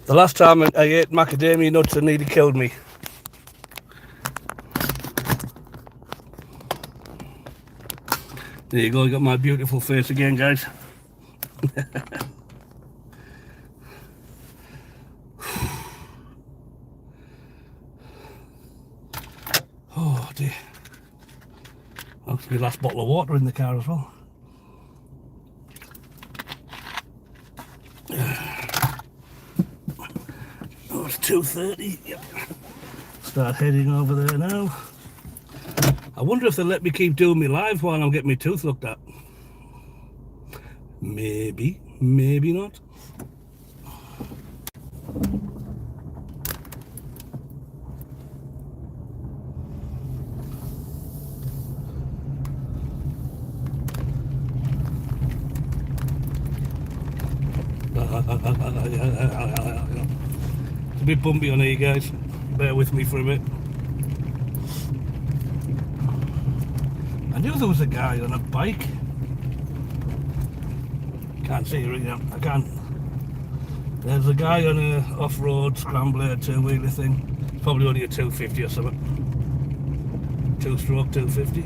The last time I ate macadamia nuts, it nearly killed me. There you go, you got my beautiful face again, guys. Oh dear. That's my last bottle of water in the car as well. Oh, it's 2:30. Yep. Start heading over there now. I wonder if they'll let me keep doing me live while I'm getting my tooth looked at. Maybe, maybe not. It's a bit bumpy on here, guys. Bear with me for a bit. I knew there was a guy on a bike. Can't see it right now. I can't. There's a guy on a off-road scrambler, two-wheeler thing. It's probably only a 250 or something. Two-stroke 250.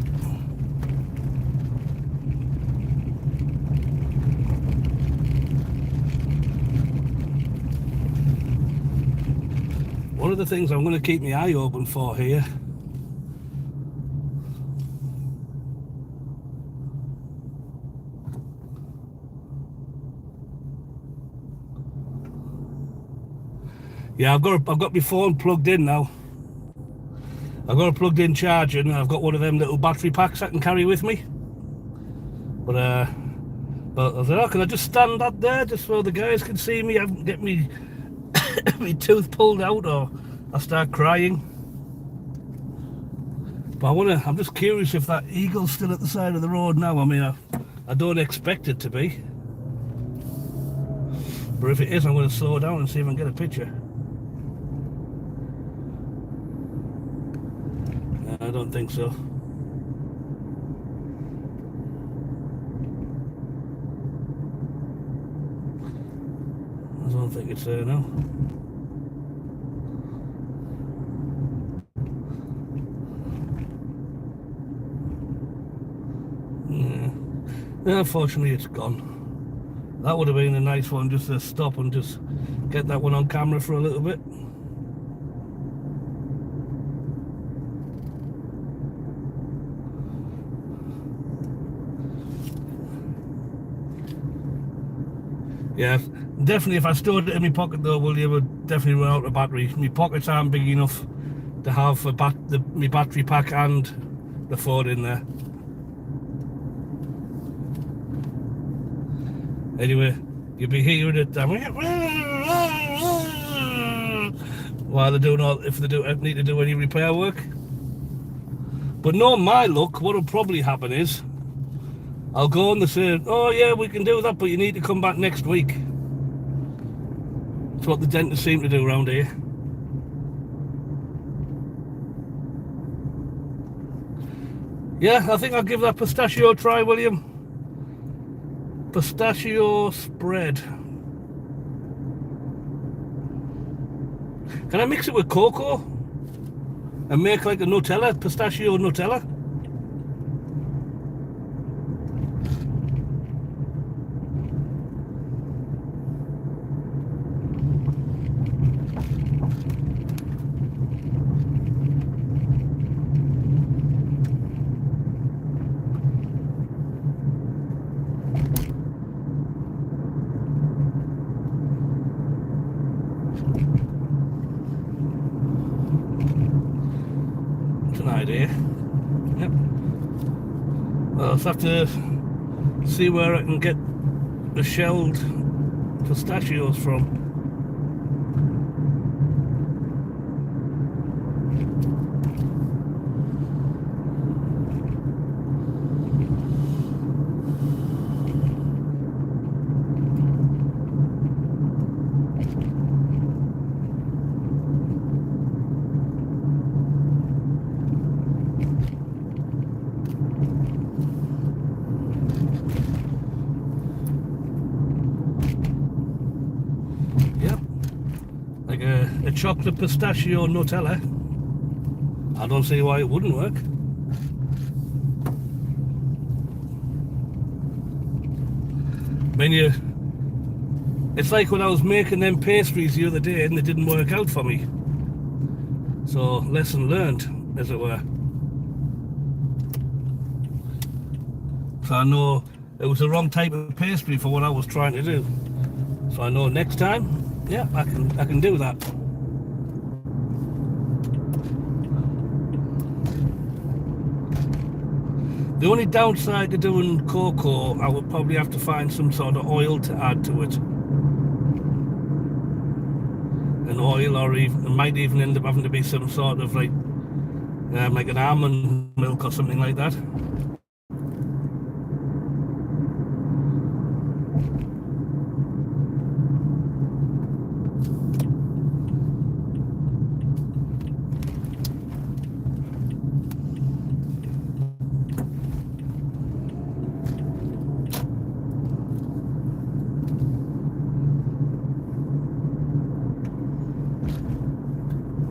One of the things I'm going to keep my eye open for here yeah, I've got my phone plugged in now. I've got a plugged in charger and I've got one of them little battery packs I can carry with me. But I said, oh, can I just stand up there just so the guys can see me? I can get me my tooth pulled out or I start crying. But I'm just curious if that eagle's still at the side of the road now. I mean, I don't expect it to be. But if it is, I'm going to slow down and see if I can get a picture. No, I don't think so. I don't think it's there now. Yeah, unfortunately it's gone. That would have been a nice one just to stop and just get that one on camera for a little bit. Yeah, definitely if I stored it in my pocket though, William, would definitely run out of battery. My pockets aren't big enough to have my battery pack and the phone in there. Anyway, you'll be hearing it while they're doing if they need to do any repair work. But knowing my luck, what'll probably happen is I'll go and they say, oh yeah, we can do that, but you need to come back next week. That's what the dentists seem to do around here. Yeah, I think I'll give that pistachio a try, William. Pistachio spread. Can I mix it with cocoa and make like a Nutella, pistachio Nutella? an idea. Yep. Well, I'll have to see where I can get the shelled pistachios from. Yep, like a chocolate pistachio Nutella. I don't see why it wouldn't work. I mean, it's like when I was making them pastries the other day and they didn't work out for me. So, lesson learned, as it were. So I know it was the wrong type of pastry for what I was trying to do. So I know next time, yeah, I can do that. The only downside to doing cocoa, I would probably have to find some sort of oil to add to it. An oil, or even it might even end up having to be some sort of like an almond milk or something like that.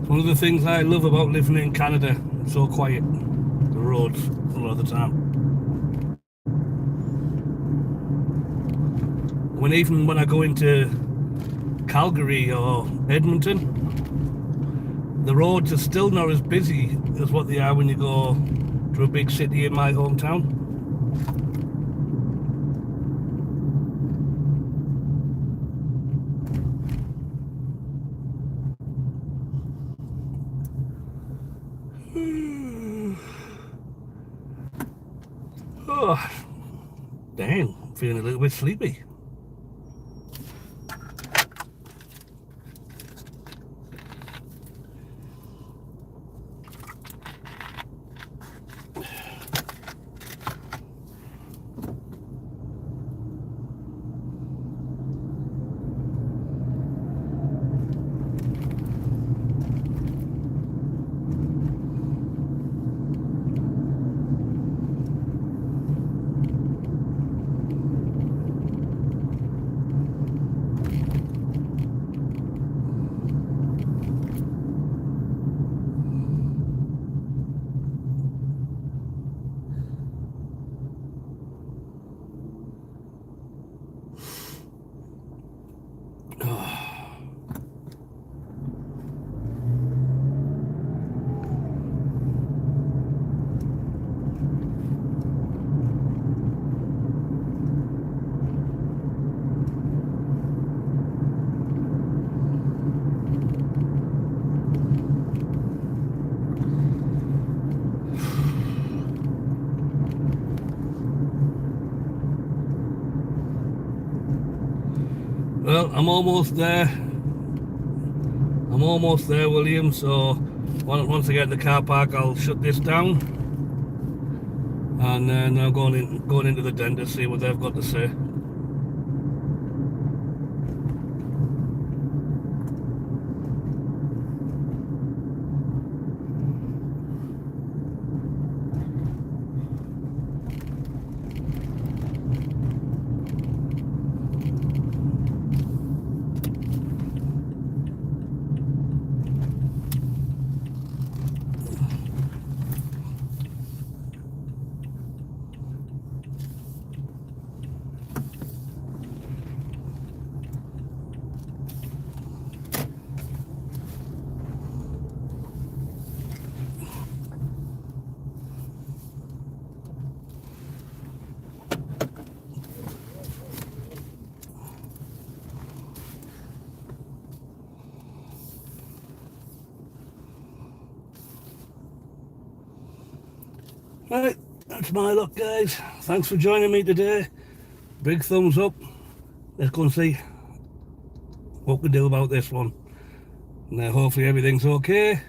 One of the things I love about living in Canada, it's so quiet, the roads a lot of the time. Even when I go into Calgary or Edmonton, the roads are still not as busy as what they are when you go to a big city in my hometown. Oh, dang, I'm feeling a little bit sleepy. Well, I'm almost there. William. So once I get in the car park, I'll shut this down, and then I'm going into the den to see what they've got to say. Right, that's my luck, guys. Thanks for joining me today. Big thumbs up. Let's go and see what we do about this one. Now, hopefully everything's okay.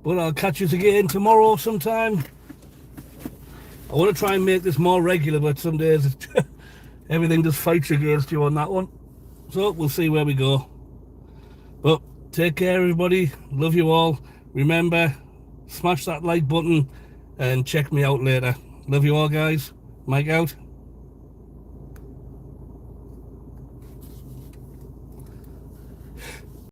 But I'll catch you again tomorrow sometime. I want to try and make this more regular, but some days everything just fights against you on that one. So we'll see where we go. But take care, everybody. Love you all. Remember, smash that like button and check me out later. Love you all, guys. Mike out.